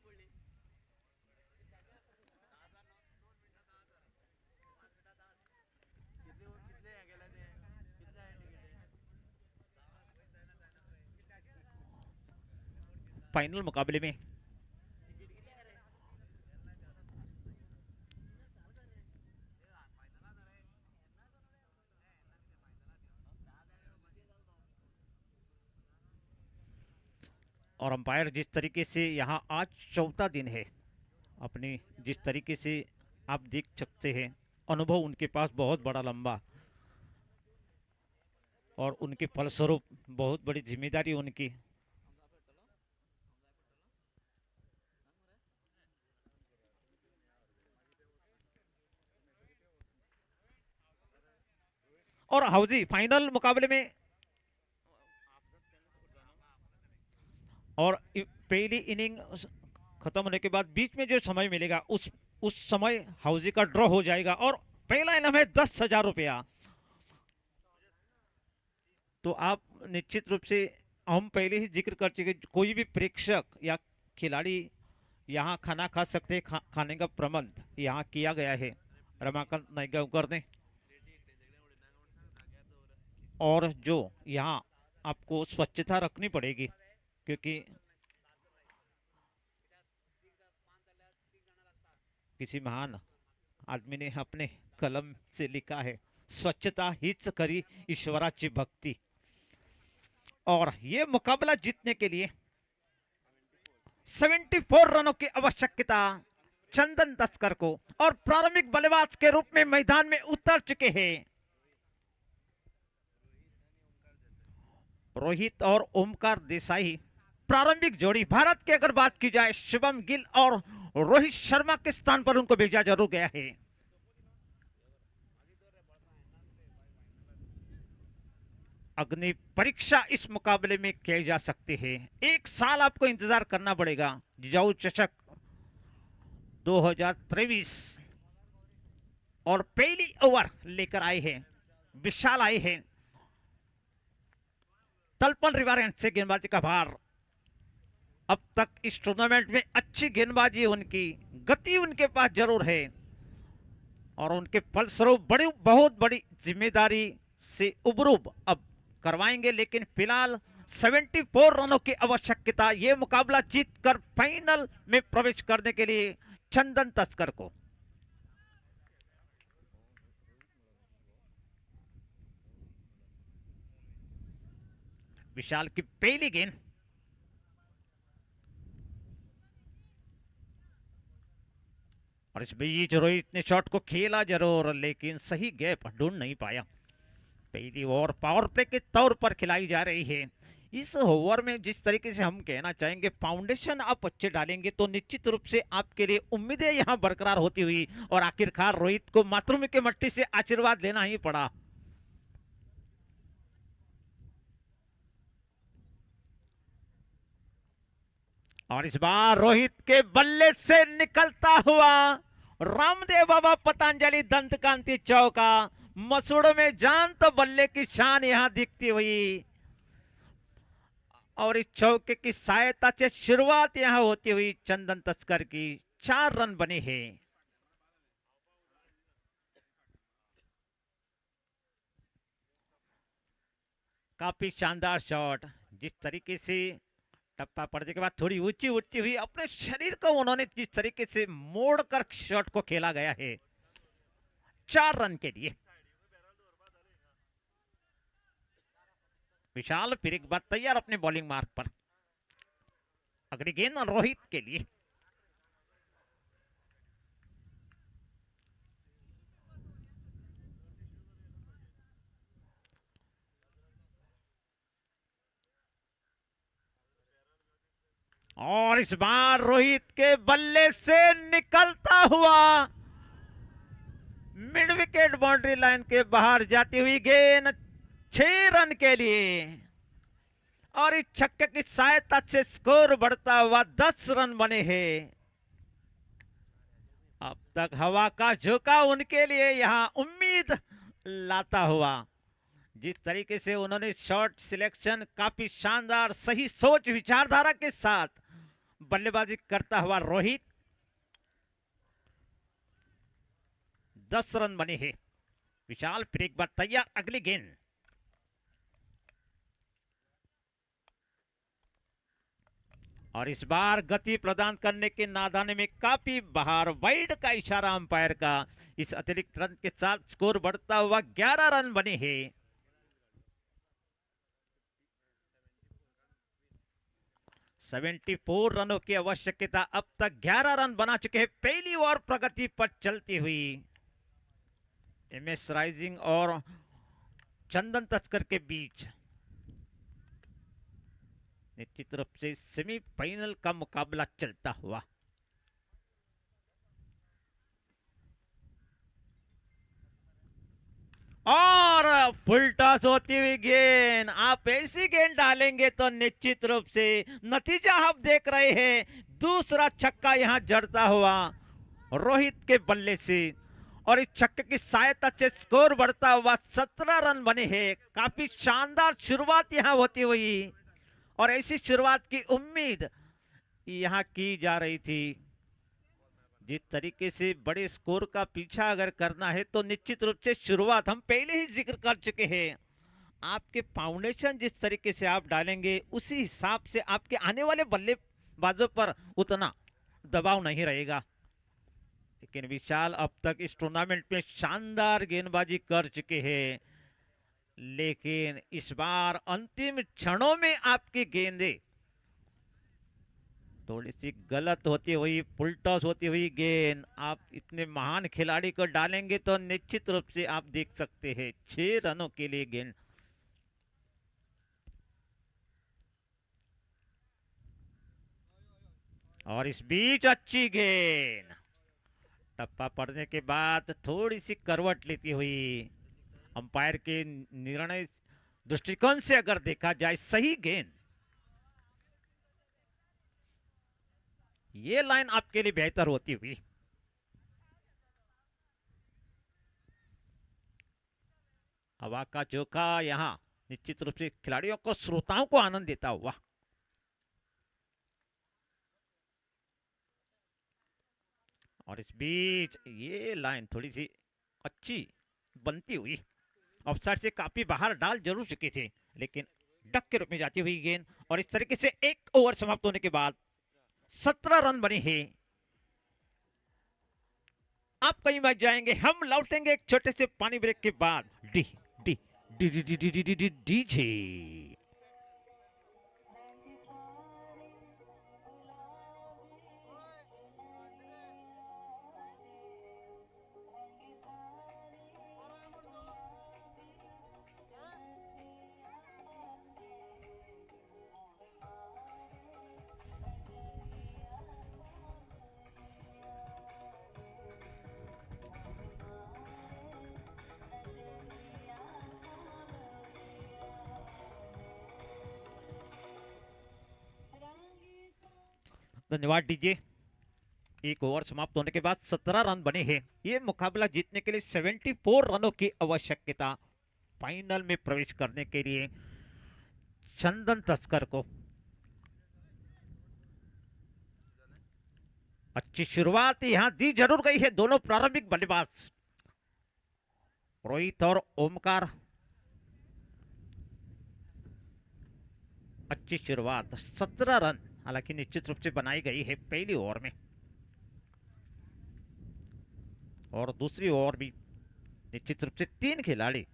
फाइनल मुकाबले में और अंपायर जिस तरीके से यहाँ आज चौथा दिन है, अपनी जिस तरीके से आप देख सकते हैं, अनुभव उनके पास बहुत बड़ा लंबा और उनके फलस्वरूप बहुत बड़ी जिम्मेदारी उनकी। और हाउजी फाइनल मुकाबले में और पहली इनिंग खत्म होने के बाद बीच में जो समय मिलेगा उस समय हाउजी का ड्रॉ हो जाएगा और पहला इनाम है 10,000 रुपया। तो आप निश्चित रूप से, हम पहले ही जिक्र कर चुके, कोई भी प्रेक्षक या खिलाड़ी यहाँ खाना खा सकते हैं। खाने का प्रबंध यहाँ किया गया है रमाकांत नाइक गायकवाड़ ने। और जो यहाँ आपको स्वच्छता रखनी पड़ेगी क्योंकि किसी महान आदमी ने अपने कलम से लिखा है, स्वच्छता हीच करी ईश्वराची भक्ति। और ये मुकाबला जीतने के लिए 74 रनों की आवश्यकता चंदन तस्कर को और प्रारंभिक बल्लेबाज के रूप में मैदान में उतर चुके हैं रोहित और ओमकार देसाई। प्रारंभिक जोड़ी भारत की अगर बात की जाए, शुभम गिल और रोहित शर्मा के स्थान पर उनको भेजा जरूर गया है। अग्नि परीक्षा इस मुकाबले में किए जा सकते हैं। 1 साल आपको इंतजार करना पड़ेगा। जिजाऊ चषक 2023 और पहली ओवर लेकर आए हैं, विशाल आए हैं। तलपन रिवारेंट से गेंदबाजी का भार। अब तक इस टूर्नामेंट में अच्छी गेंदबाजी उनकी, गति उनके पास जरूर है और उनके फलस्वरूप बहुत बड़ी जिम्मेदारी से उबरूब अब करवाएंगे। लेकिन फिलहाल 74 रनों की आवश्यकता, ये मुकाबला जीतकर फाइनल में प्रवेश करने के लिए चंदन तस्कर को। विशाल की पहली गेंद और इस बीच रोहित ने शॉट को खेला जरूर लेकिन सही गैप ढूंढ नहीं पाया। पहली ओवर पावर प्ले के तौर पर खिलाई जा रही है। इस ओवर में जिस तरीके से हम कहना चाहेंगे फाउंडेशन आप अच्छे डालेंगे तो निश्चित रूप से आपके लिए उम्मीदें यहाँ बरकरार होती हुई और आखिरकार रोहित को मातृभूमि के मट्टी से आशीर्वाद लेना ही पड़ा। और इस बार रोहित के बल्ले से निकलता हुआ रामदेव बाबा पतंजलि दंत कांति चौका, मसूड़ों में जान तो बल्ले की शान यहां दिखती हुई और इस चौके की सहायता से शुरुआत यहां होती हुई चंदन तस्कर की 4 रन बने हैं। काफी शानदार शॉट, जिस तरीके से टप्पा पड़ने के बाद थोड़ी ऊंची उठती हुई अपने शरीर को उन्होंने जिस तरीके से मोड़कर शॉट को खेला गया है 4 रन के लिए। विशाल फिर एक बार तैयार अपने बॉलिंग मार्क पर। अगली गेंद रोहित के लिए। और इस बार रोहित के बल्ले से निकलता हुआ मिड विकेट बाउंड्री लाइन के बाहर जाती हुई गेंद 6 रन के लिए और इस छक्के की सहायता से स्कोर बढ़ता हुआ 10 रन बने हैं। अब तक हवा का झोंका उनके लिए यहां उम्मीद लाता हुआ, जिस तरीके से उन्होंने शॉट सिलेक्शन काफी शानदार सही सोच विचारधारा के साथ बल्लेबाजी करता हुआ रोहित 10 रन बने हैं। विशाल फिर एक बार तैयार अगली गेंद। और इस बार गति प्रदान करने के नादाने में काफी बाहर वाइड का इशारा अंपायर का। इस अतिरिक्त रन के साथ स्कोर बढ़ता हुआ 11 रन बने हैं। ,74 रनों की आवश्यकता, अब तक 11 रन बना चुके हैं। पहली ओवर प्रगति पर चलती हुई MS राइजिंग और चंदन तस्कर के बीच निश्चित रूप से सेमीफाइनल का मुकाबला चलता हुआ। और फुल टॉस होती हुई गेंद, आप ऐसी गेंद डालेंगे तो निश्चित रूप से नतीजा आप देख रहे हैं। दूसरा छक्का यहां जड़ता हुआ रोहित के बल्ले से और इस छक्के की सहायता से स्कोर बढ़ता हुआ 17 रन बने हैं। काफी शानदार शुरुआत यहां होती हुई और ऐसी शुरुआत की उम्मीद यहां की जा रही थी। जिस तरीके से बड़े स्कोर का पीछा अगर करना है तो निश्चित रूप से शुरुआत हम पहले ही जिक्र कर चुके हैं। आपके फाउंडेशन जिस तरीके से आप डालेंगे उसी हिसाब से आपके आने वाले बल्लेबाजों पर उतना दबाव नहीं रहेगा। लेकिन विशाल अब तक इस टूर्नामेंट में शानदार गेंदबाजी कर चुके हैं, लेकिन इस बार अंतिम क्षणों में आपकी गेंदें थोड़ी सी गलत होती हुई, फुल टॉस होती हुई गेंद आप इतने महान खिलाड़ी को डालेंगे तो निश्चित रूप से आप देख सकते हैं 6 रनों के लिए गेंद। और इस बीच अच्छी गेंद, टप्पा पड़ने के बाद थोड़ी सी करवट लेती हुई, अंपायर के निर्णय दृष्टिकोण से अगर देखा जाए सही गेंद। ये लाइन आपके लिए बेहतर होती हुई। हवा का झोंका यहां निश्चित रूप से खिलाड़ियों को, श्रोताओं को आनंद देता हुआ। और इस बीच ये लाइन थोड़ी सी अच्छी बनती हुई, ऑफसाइड से काफी बाहर डाल जरूर चुके थे, लेकिन डक के रूप में जाती हुई गेंद। और इस तरीके से एक ओवर समाप्त होने के बाद 17 रन बने हैं। आप कहीं बात जाएंगे, हम लौटेंगे एक छोटे से पानी ब्रेक के बाद। D D D D D D D D D DJ. धन्यवाद डीजे। एक ओवर समाप्त होने के बाद 17 रन बने हैं। ये मुकाबला जीतने के लिए 74 रनों की आवश्यकता फाइनल में प्रवेश करने के लिए चंदन तस्कर को। अच्छी शुरुआत यहां दी जरूर गई है दोनों प्रारंभिक बल्लेबाज रोहित और ओमकार। अच्छी शुरुआत 17 रन हालांकि निश्चित रूप से बनाई गई है पहली ओवर में, और दूसरी ओवर भी निश्चित रूप से 3 खिलाड़ी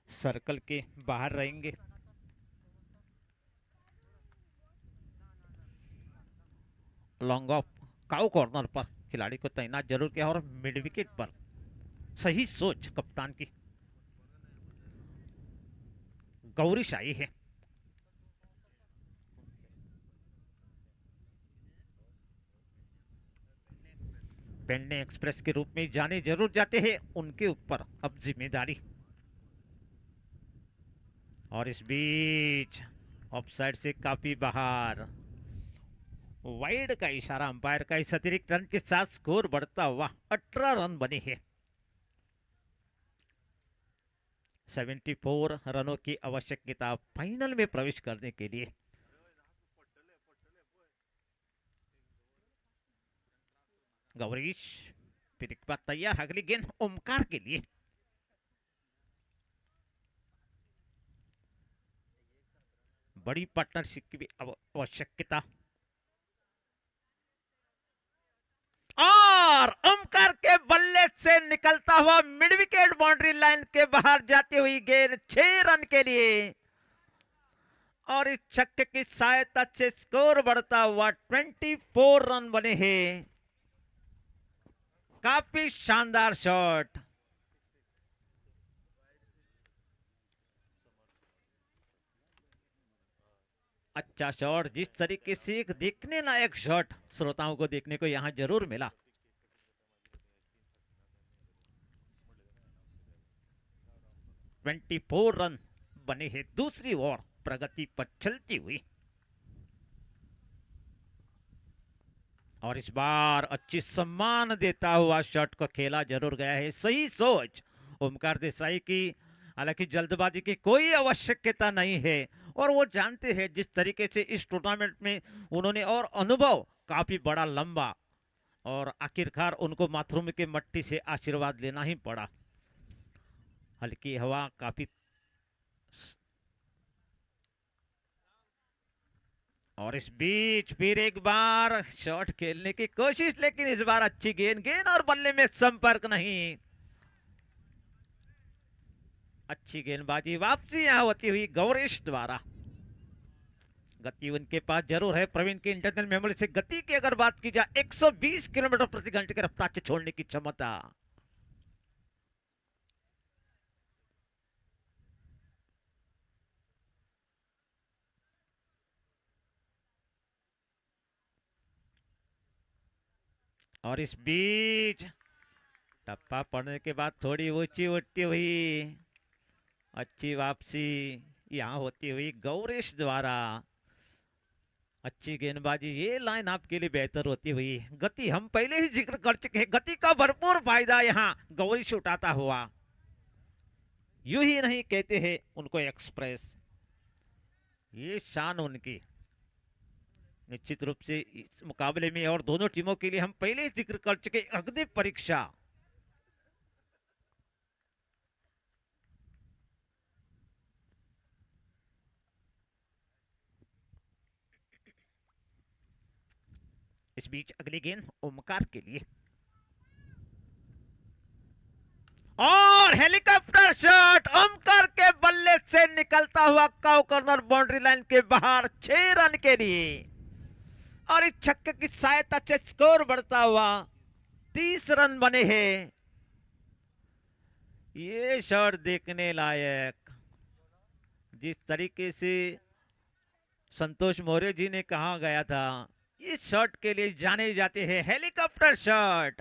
सर्कल के बाहर रहेंगे। लॉन्ग ऑफ काउ कॉर्नर पर खिलाड़ी को तैनात जरूर किया और मिड विकेट पर सही सोच कप्तान की गौरीश आई है। पेंडे एक्सप्रेस के रूप में जाने जरूर जाते हैं, उनके ऊपर अब जिम्मेदारी। और इस बीच ऑफसाइड से काफी बाहर, वाइड का इशारा अंपायर का। इस अतिरिक्त रन के साथ स्कोर बढ़ता हुआ 18 रन बने हैं। 74 रनों की आवश्यकता फाइनल में प्रवेश करने के लिए। गौरीश फिर एक बार तैयार, अगली गेंद ओमकार के लिए। बड़ी पार्टनरशिप की भी आवश्यकता, और ओमकार के बल्ले से निकलता हुआ मिड विकेट बाउंड्री लाइन के बाहर जाती हुई गेंद 6 रन के लिए, और इस छक्के की सहायता से स्कोर बढ़ता हुआ 24 रन बने हैं। काफी शानदार शॉट। अच्छा शॉट, जिस तरीके से एक देखने लायक शॉट श्रोताओं को देखने को यहां जरूर मिला। ट्वेंटी 24 रन बने हैं दूसरी ओवर प्रगति पर चलती हुई, और इस बार अच्छी सम्मान देता हुआ शॉट को खेला जरूर गया है। सही सोच ओमकार देसाई की, हालांकि जल्दबाजी की कोई आवश्यकता नहीं है, और वो जानते हैं जिस तरीके से इस टूर्नामेंट में उन्होंने, और अनुभव काफी बड़ा लंबा, और आखिरकार उनको माथुरम के मट्टी से आशीर्वाद लेना ही पड़ा। हल्की हवा काफी, और इस बीच फिर एक बार शॉट खेलने की कोशिश, लेकिन इस बार अच्छी गेंद और बल्ले में संपर्क नहीं। अच्छी गेंदबाजी, वापसी यहां होती हुई गौरीश द्वारा। गति उनके पास जरूर है, प्रवीण की इंटरनल मेमोरी से गति की अगर बात की जाए 120 किलोमीटर प्रति घंटे की रफ्तार से छोड़ने की क्षमता। और इस बीच टप्पा पड़ने के बाद थोड़ी ऊंची उठती हुई अच्छी वापसी यहां होती हुई गौरीश द्वारा। अच्छी गेंदबाजी, ये लाइन आपके लिए बेहतर होती हुई। गति हम पहले ही जिक्र कर चुके हैं, गति का भरपूर फायदा यहां गौरीश उठाता हुआ। यूं ही नहीं कहते हैं उनको एक्सप्रेस, ये शान उनकी निश्चित रूप से इस मुकाबले में, और दोनों टीमों के लिए हम पहले ही जिक्र कर चुके अग्नि परीक्षा। इस बीच अगली गेंद ओमकार के लिए, और हेलीकॉप्टर शॉट ओमकार के बल्ले से निकलता हुआ काउ कॉर्नर बाउंड्री लाइन के बाहर 6 रन के लिए, और इस छक्के की सहायता से स्कोर बढ़ता हुआ 30 रन बने हैं। ये शॉट देखने लायक, जिस तरीके से संतोष मौर्य जी ने कहा गया था, इस शॉट के लिए जाने जाते हैं हेलीकॉप्टर शॉट,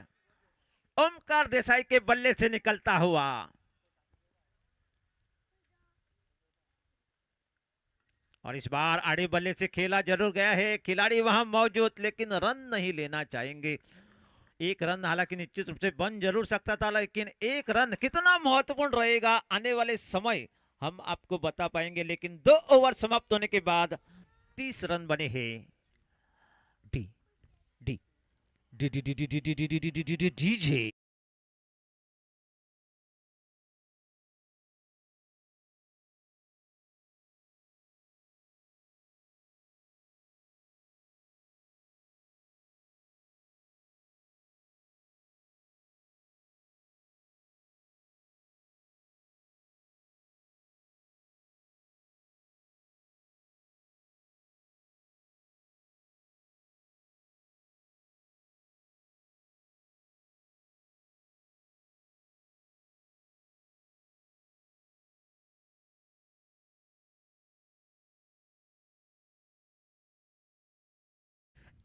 ओमकार देसाई के बल्ले से निकलता हुआ। और इस बार आड़े बल्ले से खेला जरूर गया है, खिलाड़ी वहां मौजूद लेकिन रन नहीं लेना चाहेंगे। एक रन हालांकि निश्चित रूप से बन जरूर सकता था, लेकिन एक रन कितना महत्वपूर्ण रहेगा आने वाले समय हम आपको बता पाएंगे। लेकिन 2 ओवर समाप्त होने के बाद 30 रन बने हैं। D D D D D D D D D D D D D D J.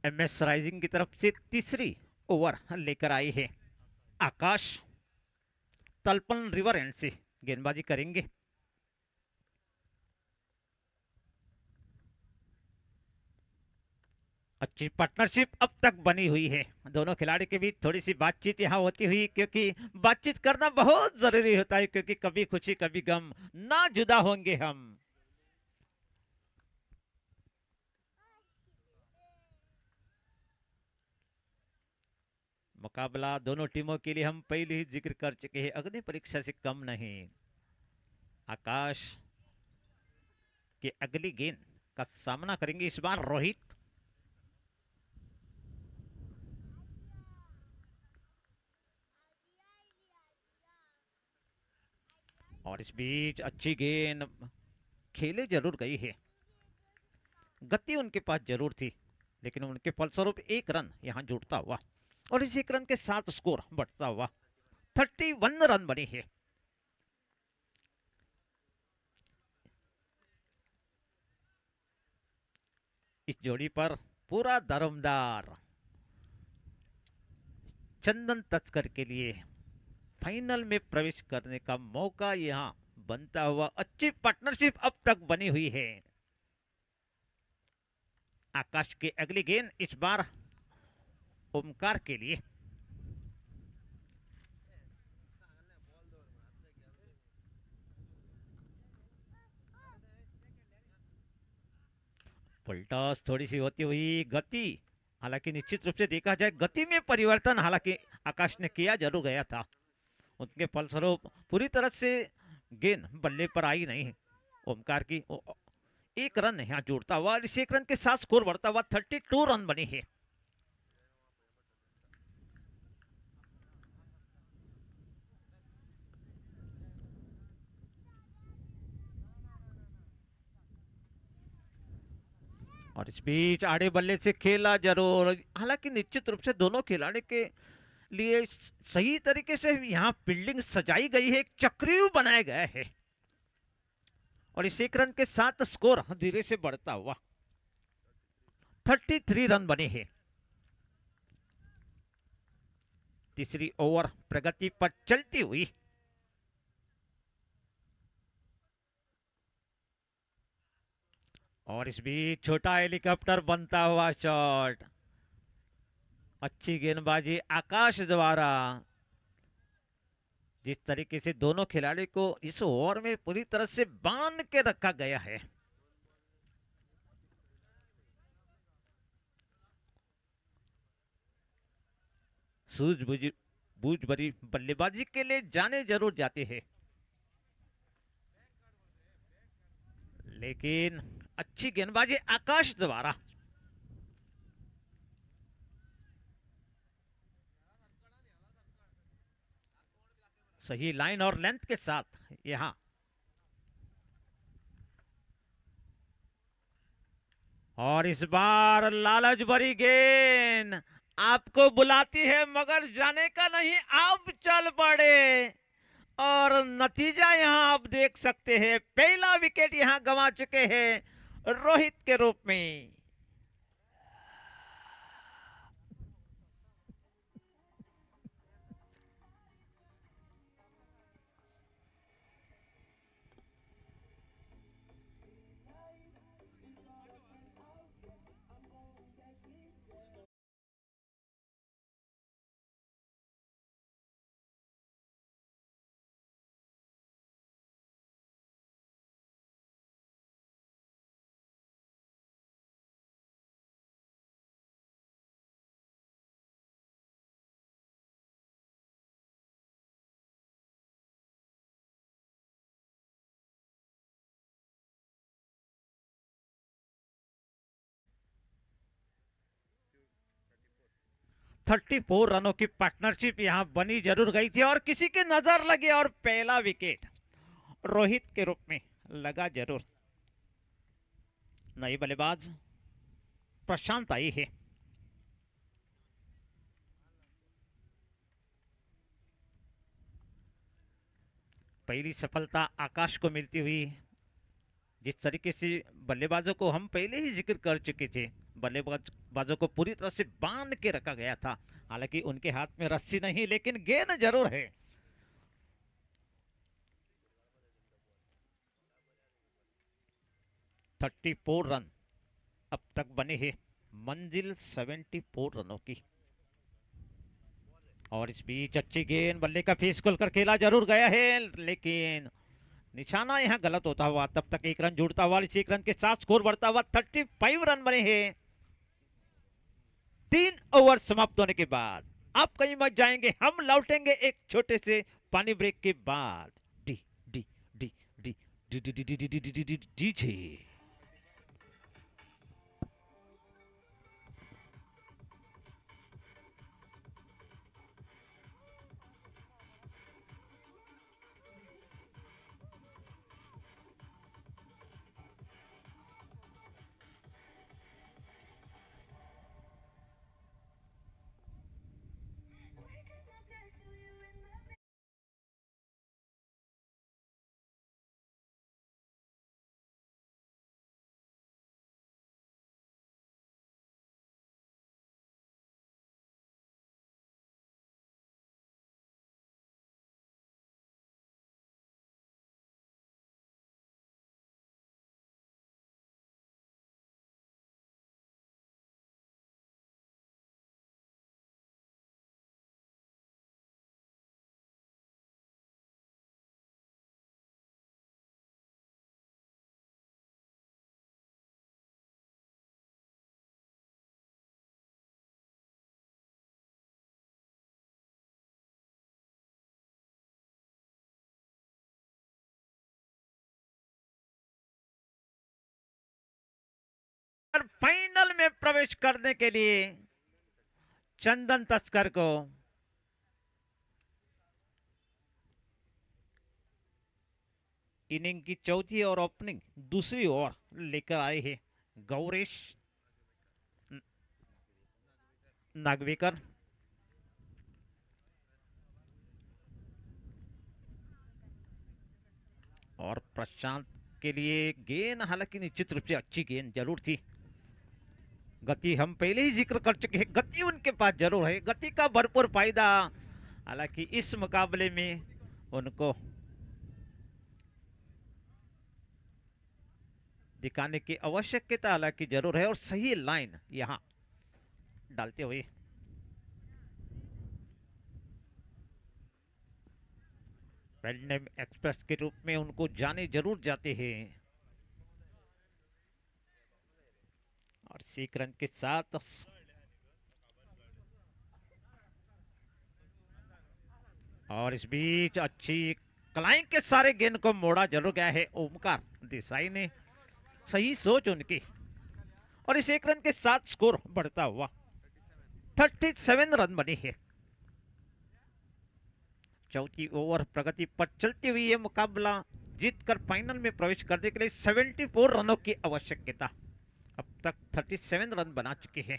MS rising की तरफ से तीसरी ओवर लेकर आई है आकाश। तलपन रिवर एंड से गेंदबाजी करेंगे। अच्छी पार्टनरशिप अब तक बनी हुई है दोनों खिलाड़ी के बीच। थोड़ी सी बातचीत यहाँ होती हुई, क्योंकि बातचीत करना बहुत जरूरी होता है, क्योंकि कभी खुशी कभी गम, ना जुदा होंगे हम। मुकाबला दोनों टीमों के लिए हम पहले ही जिक्र कर चुके हैं, अग्नि परीक्षा से कम नहीं। आकाश की अगली गेंद का सामना करेंगे इस बार रोहित। और इस बीच अच्छी गेंद खेले जरूर गई है, गति उनके पास जरूर थी, लेकिन उनके फलस्वरूप एक रन यहां जुड़ता हुआ और इस एक रन के साथ स्कोर बढ़ता हुआ 31 रन बने हैं। इस जोड़ी पर पूरा दरमदार चंदन तस्कर के लिए फाइनल में प्रवेश करने का मौका यहां बनता हुआ। अच्छी पार्टनरशिप अब तक बनी हुई है। आकाश की अगली गेंद इस बार ओमकार के लिए। पलटस थोड़ी सी होती हुई गति, हालांकि निश्चित रूप से देखा जाए गति में परिवर्तन हालांकि आकाश ने किया जरूर गया था, उनके फलस्वरूप पूरी तरह से गेंद बल्ले पर आई नहीं। ओमकार की एक रन यहाँ जोड़ता हुआ और इस एक रन के साथ स्कोर बढ़ता हुआ 32 रन बने हैं। और इस बीच आड़े बल्ले से खेला जरूर, हालांकि निश्चित रूप से दोनों खिलाड़ी के लिए सही तरीके से यहाँ फील्डिंग सजाई गई है, एक चक्रव्यूह बनाया गया है और इस एक रन के साथ स्कोर धीरे से बढ़ता हुआ 33 रन बने हैं। तीसरी ओवर प्रगति पर चलती हुई। और इस बीच छोटा हेलीकॉप्टर बनता हुआ शॉट, अच्छी गेंदबाजी आकाश द्वारा। जिस तरीके से दोनों खिलाड़ी को इस ओवर में पूरी तरह से बांध के रखा गया है, सूझबूझ बूझ भरी बल्लेबाजी के लिए जाने जरूर जाते हैं, लेकिन अच्छी गेंदबाजी आकाश द्वारा। सही लाइन और लेंथ के साथ यहां और इस बार लालच भरी गेंद आपको बुलाती है मगर जाने का नहीं, आप चल पड़े और नतीजा यहां आप देख सकते हैं। पहला विकेट यहां गंवा चुके हैं रोहित के रूप में। 34 रनों की पार्टनरशिप यहां बनी जरूर गई थी और किसी की नजर लगी और पहला विकेट रोहित के रूप में लगा जरूर। नई बल्लेबाज प्रशांत आई है। पहली सफलता आकाश को मिलती हुई। जिस तरीके से बल्लेबाजों को हम पहले ही जिक्र कर चुके थे, बल्लेबाजों को पूरी तरह से बांध के रखा गया था। हालांकि उनके हाथ में रस्सी नहीं लेकिन गेंद जरूर है। थर्टी 34 रन अब तक बने हैं, मंजिल 74 रनों की। और इस बीच अच्छी गेंद, बल्ले का फेस खोलकर खेला जरूर गया है लेकिन निशाना यहां गलत होता हुआ। तब तक एक रन जुड़ता हुआ, इस एक रन के साथ स्कोर बढ़ता हुआ 35 रन बने हैं 3 ओवर समाप्त होने के बाद। आप कहीं मत जाएंगे, हम लौटेंगे एक छोटे से पानी ब्रेक के बाद। D D D D D D D D D D D D D D. Final में प्रवेश करने के लिए चंदन तस्कर को इनिंग की चौथी और ओपनिंग दूसरी ओवर लेकर आए हैं गौरेश नागवेकर। और प्रशांत के लिए गेंद, हालांकि निश्चित रूप से अच्छी गेंद जरूर थी। गति हम पहले ही जिक्र कर चुके हैं, गति उनके पास जरूर है, गति का भरपूर फायदा हालांकि इस मुकाबले में उनको दिखाने की आवश्यकता हालांकि जरूर है। और सही लाइन यहां डालते हुए पेंडम एक्सप्रेस के रूप में उनको जाने जरूर जाते हैं। और एक रन के साथ और इस बीच अच्छी कलाई के सारे गेंद को मोड़ा जरूर गया है ओमकार देसाई ने, सही सोच उनकी। और इस एक रन के साथ स्कोर बढ़ता हुआ 37 रन बने हैं। चौथी ओवर प्रगति पर चलती हुई ये मुकाबला जीतकर फाइनल में प्रवेश करने के लिए 74 रनों की आवश्यकता। अब तक 37 रन बना चुके हैं।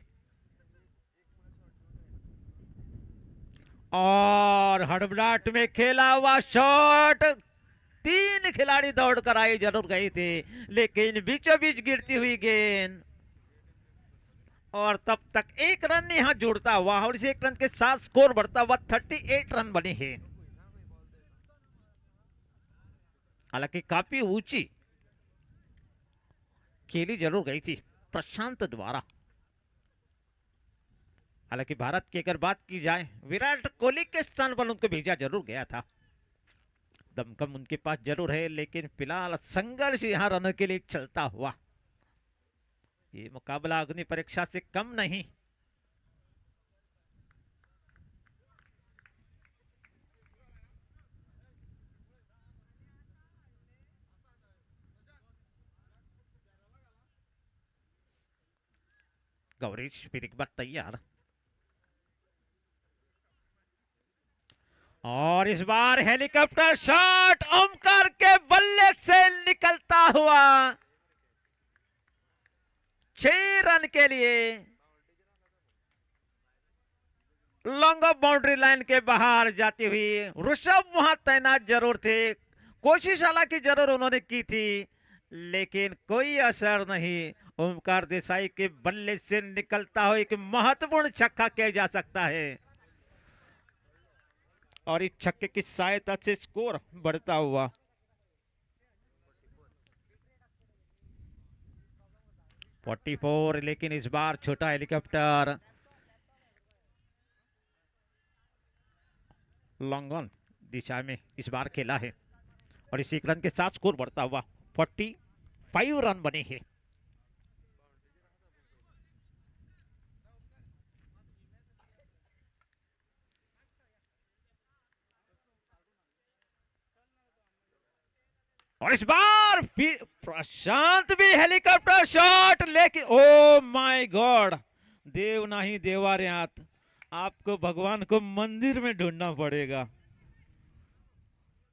और हड़बड़ाहट में खेला हुआ शॉट, 3 खिलाड़ी दौड़कर आए जरूर गए थे लेकिन बीचों बीच गिरती हुई गेंद। और तब तक एक रन यहां जुड़ता हुआ और इस एक रन के साथ स्कोर बढ़ता हुआ 38 रन बने हैं। हालांकि काफी ऊंची खेली जरूर गई थी प्रशांत द्वारा। हालांकि भारत की अगर बात की जाए, विराट कोहली के स्थान पर उनको भेजा जरूर गया था। दमखम उनके पास जरूर है लेकिन फिलहाल संघर्ष यहां रनों के लिए चलता हुआ। ये मुकाबला अग्नि परीक्षा से कम नहीं। गौरीश फिर एक बार तैयार। और इस बार हेलीकॉप्टर शॉट ओमकार के बल्ले से निकलता हुआ 6 रन के लिए लॉन्ग ऑफ बाउंड्री लाइन के बाहर जाती हुई। ऋषभ वहां तैनात जरूर थे, कोशिश हालांकि जरूर उन्होंने की थी, लेकिन कोई असर नहीं। ओमकार देसाई के बल्ले से निकलता हुआ एक महत्वपूर्ण छक्का किया जा सकता है और इस छक्के की सहायता से स्कोर बढ़ता हुआ 44। लेकिन इस बार छोटा हेलीकॉप्टर लॉन्ग ऑन दिशा में इस बार खेला है और इसी रन के साथ स्कोर बढ़ता हुआ 45 रन बने हैं। और इस बार प्रशांत भी हेलीकॉप्टर शॉट, लेकिन ओ माय गॉड, देव नहीं देवार्यात, आपको भगवान को मंदिर में ढूंढना पड़ेगा।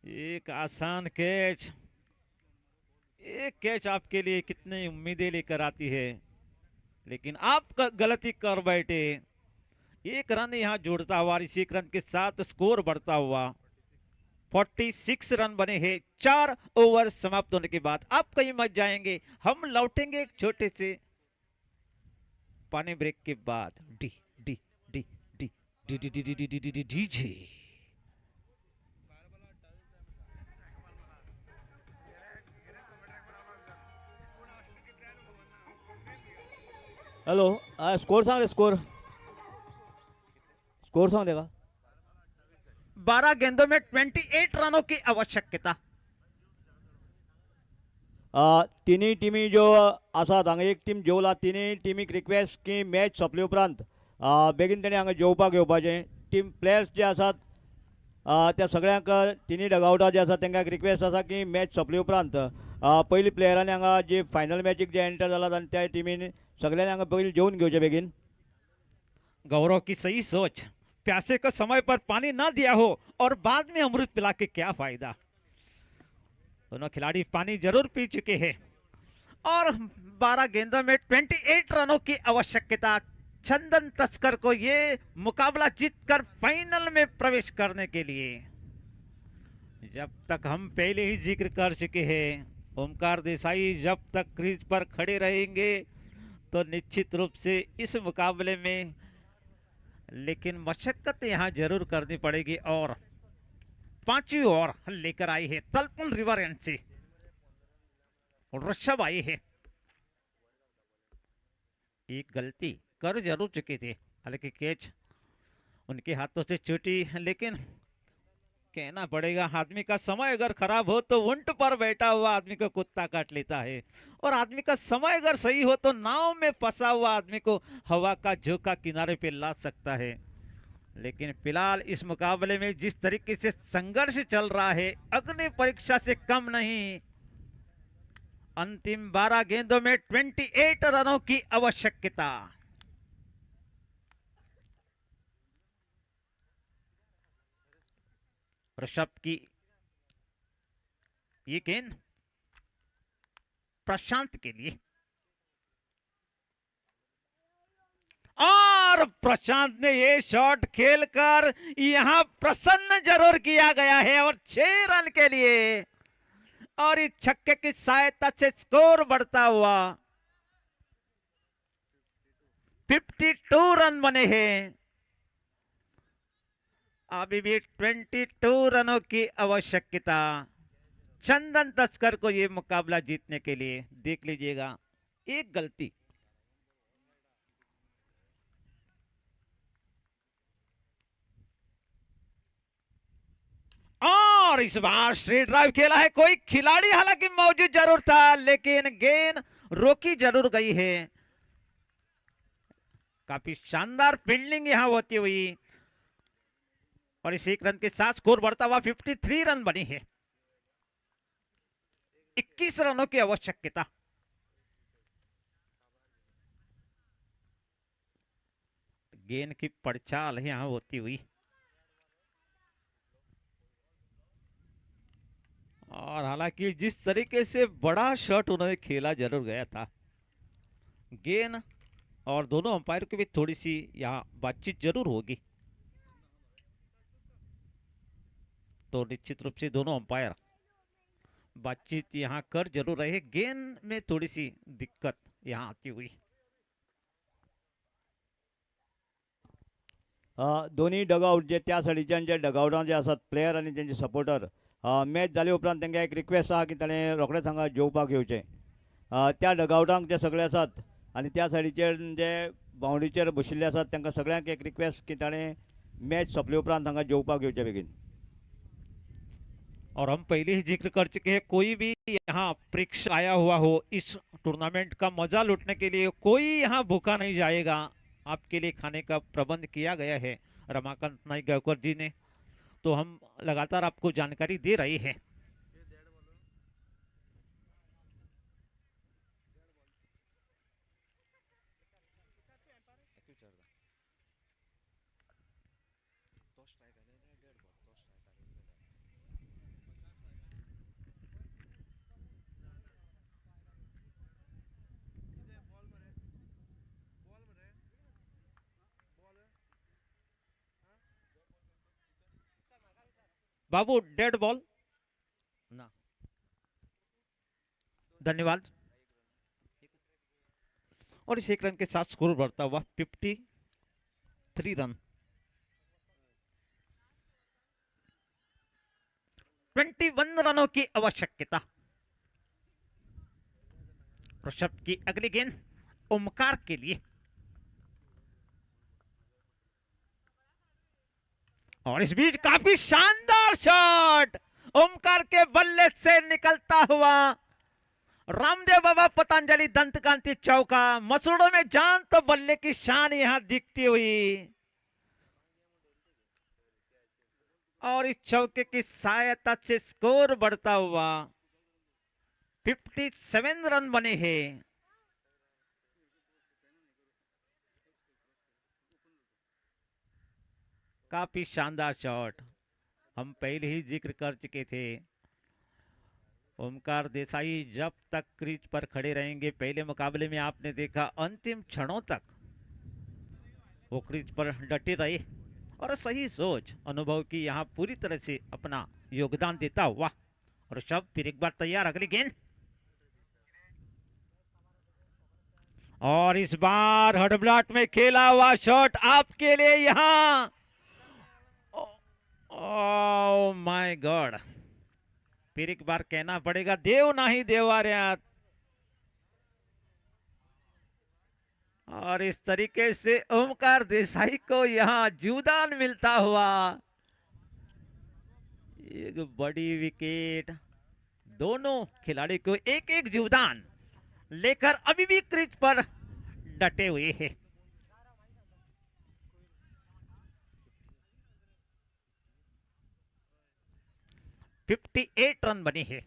एक आसान कैच, एक कैच आपके लिए कितनी उम्मीदें लेकर आती है, लेकिन आप गलती कर बैठे। एक रन यहां जोड़ता हुआ, इसी रन के साथ स्कोर बढ़ता हुआ 46 रन बने हैं 4 ओवर समाप्त होने के बाद। आप कहीं मत जाएंगे, हम लौटेंगे एक छोटे से पानी ब्रेक के बाद। D D D D D D D D D D D D G. Hello, score सांग रे, स्कोर स्कोर सांग देगा. 12 गेंदों में 28 रनों की आवश्यकता। तिन्ही टिमी जो आसात हांगा एक टीम जेवला, तिन्ही टिमीक रिक्वेस्ट की मॅच सोंपले उपरांत बेगीन तेणी हांगा जेवपाक येवपाचें. टीम प्लेयर्स जे आसात त्या सगळ्यांक तिन्ही डगआउटां जे आसात तांकां रिक्वेस्ट आसा की मॅच सोंपले उपरांत पयलीं प्लेयरांनी हांगा जे फायनल मॅचीक जे एंटर जालात आनी त्या टिमीन सगळ्यांनी हांगा पयलीं जेवन घेवचें बेगीन. गौरव की सही सोच, प्यासे को समय पर पानी ना दिया हो और बाद में अमृत पिला के क्या फायदा। दोनों खिलाड़ी पानी जरूर पी चुके हैं और 12 गेंदों में 28 रनों की आवश्यकता। चंदन तस्कर को ये मुकाबला जीतकर फाइनल में प्रवेश करने के लिए। जब तक हम पहले ही जिक्र कर चुके हैं, ओमकार देसाई जब तक क्रीज पर खड़े रहेंगे तो निश्चित रूप से इस मुकाबले में, लेकिन मशक्कत यहां जरूर करनी पड़ेगी। और 5वीं ओवर लेकर आई है तलपुल रिवर एंड से ऋषभ आई है। एक गलती कर जरूर चुके थे, हालांकि कैच उनके हाथों से छूटी, लेकिन कहना पड़ेगा आदमी का समय अगर खराब हो तो ऊंट पर बैठा हुआ आदमी को कुत्ता काट लेता है, और आदमी का समय अगर सही हो तो नाव में फंसा हुआ आदमी को हवा का झोंका किनारे पे ला सकता है। लेकिन फिलहाल इस मुकाबले में जिस तरीके से संघर्ष चल रहा है, अग्नि परीक्षा से कम नहीं। अंतिम 12 गेंदों में 28 रनों की आवश्यकता। ऋषभ की ये गेंद प्रशांत के लिए, और प्रशांत ने ये शॉट खेलकर यहां प्रसन्न जरूर किया गया है और 6 रन के लिए, और इस छक्के की सहायता से स्कोर बढ़ता हुआ 52 रन बने हैं। अभी भी 22 रनों की आवश्यकता चंदन तस्कर को यह मुकाबला जीतने के लिए। देख लीजिएगा, एक गलती, और इस बार स्ट्रेट ड्राइव खेला है। कोई खिलाड़ी हालांकि मौजूद जरूर था, लेकिन गेंद रोकी जरूर गई है। काफी शानदार फील्डिंग यहां होती हुई, और इस 1 रन के साथ स्कोर बढ़ता हुआ 53 रन बनी है। 21 रनों की आवश्यकता। गेंद की पड़चाल यहां होती हुई और हालांकि जिस तरीके से बड़ा शॉट उन्होंने खेला जरूर गया था, गेंद और दोनों अंपायर की भी थोड़ी सी यहाँ बातचीत जरूर होगी। तो निश्चित रूप से दोनों अंपायर बातचीत यहाँ कर जरूर रहे, गेंद में थोड़ी सी दिक्कत यहाँ आती हुई। दोन्ही डगआउट जे त्या सायडीच्यान जे डगआउटान जे आसात प्लेयर आनी तेंचे सपोर्टर, मॅच जाले उपरांत तांकां एक रिक्वेस्ट आहा की ताणें रोखडेंच हांगा जेवपाक येवचें. त्या डगआउटांक जे सगळे आसात आनी त्या सायडीचेर जे बाउंड्रीचेर बशिल्ले आसात तांकां सगळ्यांक एक रिक्वेस्ट की ताणें मॅच सोंपले उपरांत हांगा जेवपाक येवचें बेगीन. और हम पहले ही जिक्र कर चुके हैं, कोई भी यहाँ प्रेक्षक आया हुआ हो इस टूर्नामेंट का मजा लूटने के लिए, कोई यहाँ भूखा नहीं जाएगा। आपके लिए खाने का प्रबंध किया गया है रमाकांत नाइक गायकवाड़ जी ने, तो हम लगातार आपको जानकारी दे रहे हैं। बाबू डेड बॉल ना, धन्यवाद। और इस एक रन के साथ स्कोर बढ़ता हुआ 53 रन। 21 रनों की आवश्यकता। ऋषभ की अगली गेंद ओमकार के लिए, और इस बीच काफी शानदार शॉट ओमकार के बल्ले से निकलता हुआ। रामदेव बाबा पतंजलि दंतकांति चौका, मसूड़ों में जान तो बल्ले की शान यहां दिखती हुई, और इस चौके की सहायता से स्कोर बढ़ता हुआ 57 रन बने हैं। काफी शानदार शॉट, हम पहले ही जिक्र कर चुके थे। ओमकार देसाई जब तक क्रीज पर खड़े रहेंगे, पहले मुकाबले में आपने देखा अंतिम क्षणों तक वो क्रीज पर डटे रहे और सही सोच अनुभव की यहाँ पूरी तरह से अपना योगदान देता हुआ। और ऋषभ फिर एक बार तैयार, अगली गेंद, और इस बार हड़बड़ाहट में खेला हुआ शॉट आपके लिए यहाँ। ओह माय गॉड, फिर एक बार कहना पड़ेगा देव नाही देवार्यात। और इस तरीके से ओमकार देसाई को यहां जीवदान मिलता हुआ, एक बड़ी विकेट, दोनों खिलाड़ी को एक एक जीवदान लेकर अभी भी क्रीज पर डटे हुए हैं। फिफ्टी 58 रन बने हैं।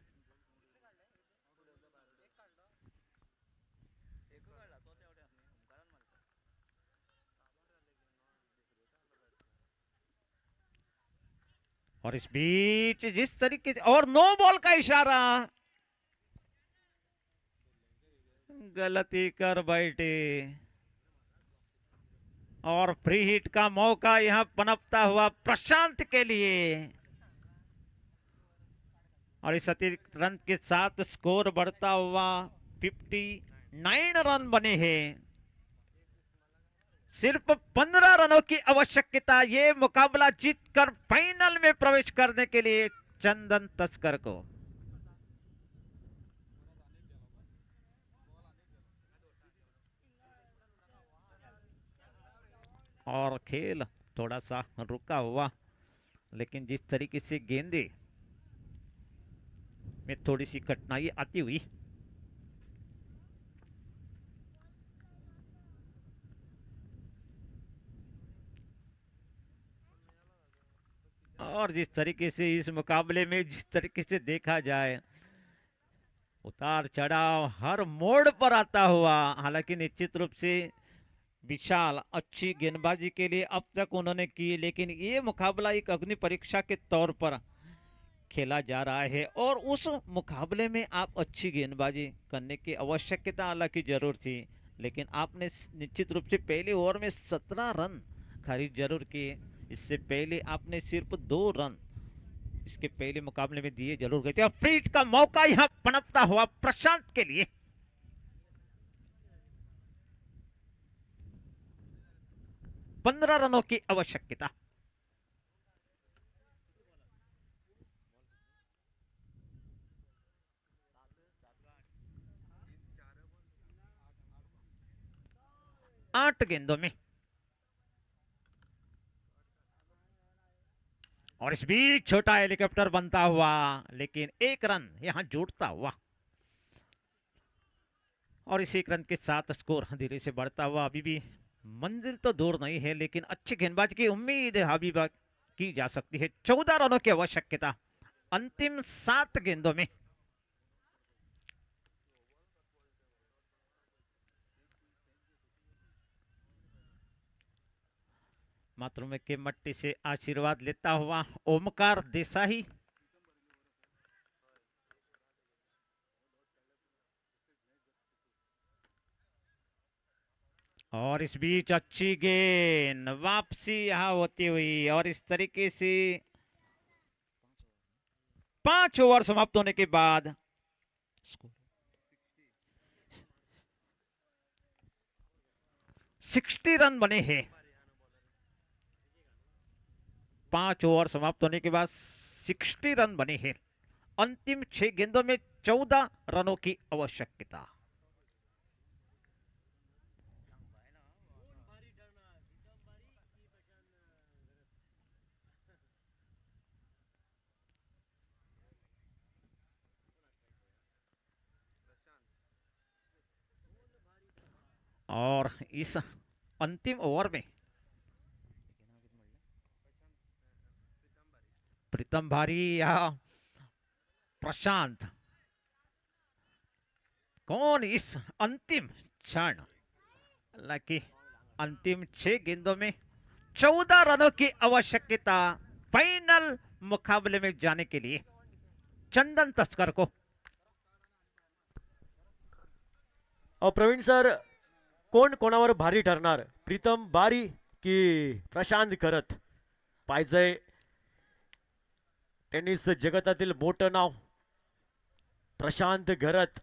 और इस बीच जिस तरीके से, और नो बॉल का इशारा, गलती कर बैठे, और फ्री हिट का मौका यहां पनपता हुआ प्रशांत के लिए। और इस अतिरिक्त रन के साथ स्कोर बढ़ता हुआ 59 रन बने हैं। सिर्फ 15 रनों की आवश्यकता ये मुकाबला जीतकर फाइनल में प्रवेश करने के लिए चंदन तस्कर को। और खेल थोड़ा सा रुका हुआ, लेकिन जिस तरीके से गेंदे में थोड़ी सी कठिनाई आती हुई, और जिस तरीके से इस मुकाबले में जिस तरीके से देखा जाए उतार चढ़ाव हर मोड़ पर आता हुआ, हालांकि निश्चित रूप से विशाल अच्छी गेंदबाजी के लिए अब तक उन्होंने की, लेकिन ये मुकाबला एक अग्नि परीक्षा के तौर पर खेला जा रहा है और उस मुकाबले में आप अच्छी गेंदबाजी करने की आवश्यकता हालांकि जरूर थी, लेकिन आपने निश्चित रूप से पहले ओवर में 17 रन खरीद जरूर किए। इससे पहले आपने सिर्फ 2 रन इसके पहले मुकाबले में दिए जरूर गए थे। और फ्रीट का मौका यहां पनपता हुआ प्रशांत के लिए। पंद्रह रनों की आवश्यकता। आठ गेंदों में और इस बीच छोटा हेलीकॉप्टर बनता हुआ, लेकिन 1 रन यहां जुड़ता हुआ और इस 1 रन के साथ स्कोर धीरे से बढ़ता हुआ। अभी भी मंजिल तो दूर नहीं है, लेकिन अच्छी गेंदबाजी की उम्मीद हबीबा की जा सकती है। 14 रनों की आवश्यकता अंतिम 7 गेंदों में। मातृभूमि के मट्टी से आशीर्वाद लेता हुआ ओमकार देसाई। और इस बीच अच्छी गेंद वापसी यहां होती हुई और इस तरीके से 5 ओवर समाप्त होने के बाद 60 रन बने हैं। 5 ओवर समाप्त होने के बाद 60 रन बने हैं। अंतिम 6 गेंदों में 14 रनों की आवश्यकता। और इस अंतिम ओवर में प्रीतम भारी या प्रशांत, कौन इस अंतिम क्षण, हालांकि अंतिम 6 गेंदों में 14 रनों की आवश्यकता फाइनल मुकाबले में जाने के लिए चंदन तस्कर को। प्रवीण सर, कोण कोणावर भारी ठरणार, प्रीतम बारी की प्रशांत खरत? पाहिजे टेनिस जगतातील मोठं नाव प्रशांत घरत,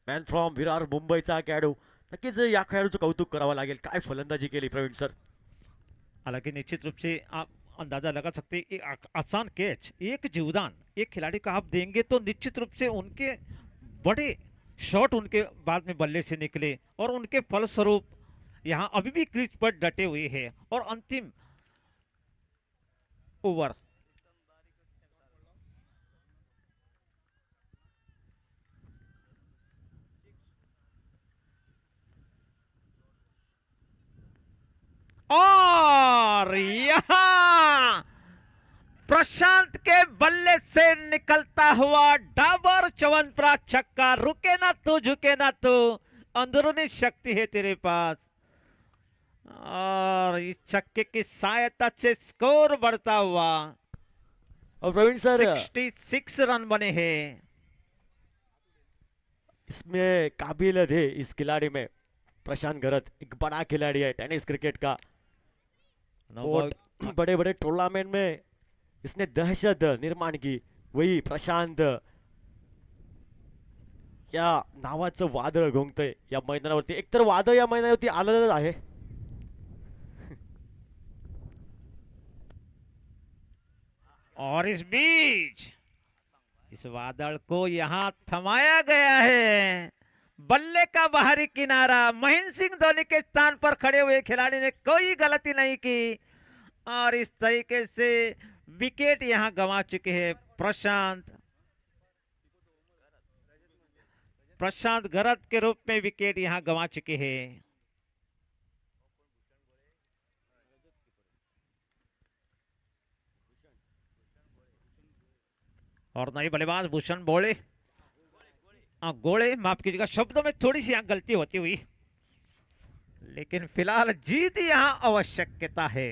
मॅन फ्रॉम विरार मुंबईचा खेळाडू। नक्कीच या खेळाडूचं कौतुक करावं लागेल। काय फलंदाजी केली प्रवीण सर। हालांकि निश्चित रूप से आप अंदाजा लगा सकते हैं, एक आसान कैच, एक जीवदान एक खिलाड़ी का आप देंगे तो निश्चित रूप से उनके बड़े शॉट उनके बाद में बल्ले से निकले और उनके फलस्वरूप यहां अभी भी क्रीज पर डटे हुए हैं। और अंतिम ओवर और यहां प्रशांत के बल्ले से निकलता हुआ डाबर चवनप्राश छक्का। रुके ना तू, झुके ना तू, अंदरूनी शक्ति है तेरे पास। और इस छक्के की सहायता से स्कोर बढ़ता हुआ और प्रवीण सर, 66 रन बने हैं। इसमें काबिल थे इस खिलाड़ी में प्रशांत घरत, एक बड़ा खिलाड़ी है टेनिस क्रिकेट का। और बड़े बड़े टूर्नामेंट में इसने दहशत निर्माण की। वही प्रशांत या नावाचं वादळ घोंगतंय या मैदानावरती। एकतर वादळ या मैदानावरती आलेलंच आहे। और इस बीच इस वादळ को यहां थमाया गया है। बल्ले का बाहरी किनारा, महेंद्र सिंह धोनी के स्थान पर खड़े हुए खिलाड़ी ने कोई गलती नहीं की और इस तरीके से विकेट यहां गंवा चुके हैं प्रशांत घरत के रूप में विकेट यहां गंवा चुके हैं। और नई बल्लेबाज भूषण बोले, गोले माफ कीजिएगा, शब्दों में थोड़ी सी यहां गलती होती हुई, लेकिन फिलहाल जीत यहां आवश्यकता है।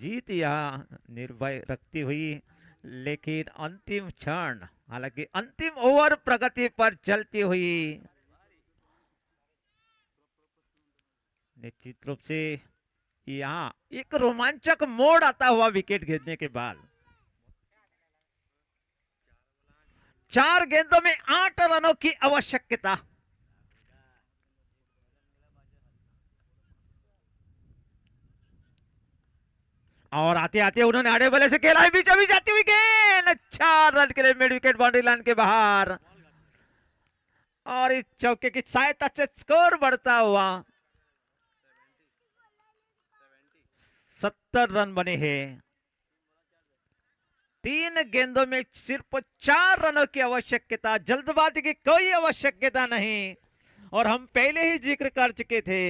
जीत यहाँ निर्भय रखती हुई, लेकिन अंतिम क्षण, हालांकि अंतिम ओवर प्रगति पर चलती हुई, निश्चित रूप से यहाँ एक रोमांचक मोड़ आता हुआ विकेट गिरने के बाद 4 गेंदों में 8 रनों की आवश्यकता। और आते आते उन्होंने आड़े बल्ले से खेला है, बीचों बीच जाती हुई गेंद, अच्छा रन के लिए मिड विकेट बाउंड्री लाइन के बाहर, और इस चौके की सहायता से स्कोर बढ़ता हुआ 70 रन बने हैं। 3 गेंदों में सिर्फ 4 रनों की आवश्यकता, जल्दबाजी की कोई आवश्यकता नहीं। और हम पहले ही जिक्र कर चुके थे,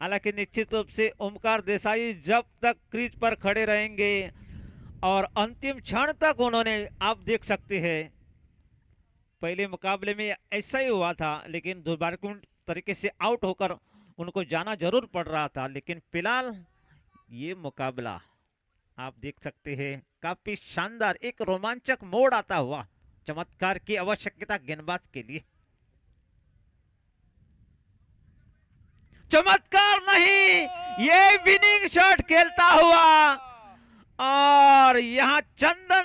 हालांकि निश्चित रूप से ओमकार देसाई जब तक क्रीज पर खड़े रहेंगे और अंतिम क्षण तक उन्होंने, आप देख सकते हैं पहले मुकाबले में ऐसा ही हुआ था, लेकिन दुर्भाग्यपूर्ण तरीके से आउट होकर उनको जाना जरूर पड़ रहा था। लेकिन फिलहाल ये मुकाबला आप देख सकते हैं काफी शानदार, एक रोमांचक मोड़ आता हुआ, चमत्कार की आवश्यकता गेंदबाज के लिए। चमत्कार नहीं, ये विनिंग शॉट खेलता हुआ, और यहां चंदन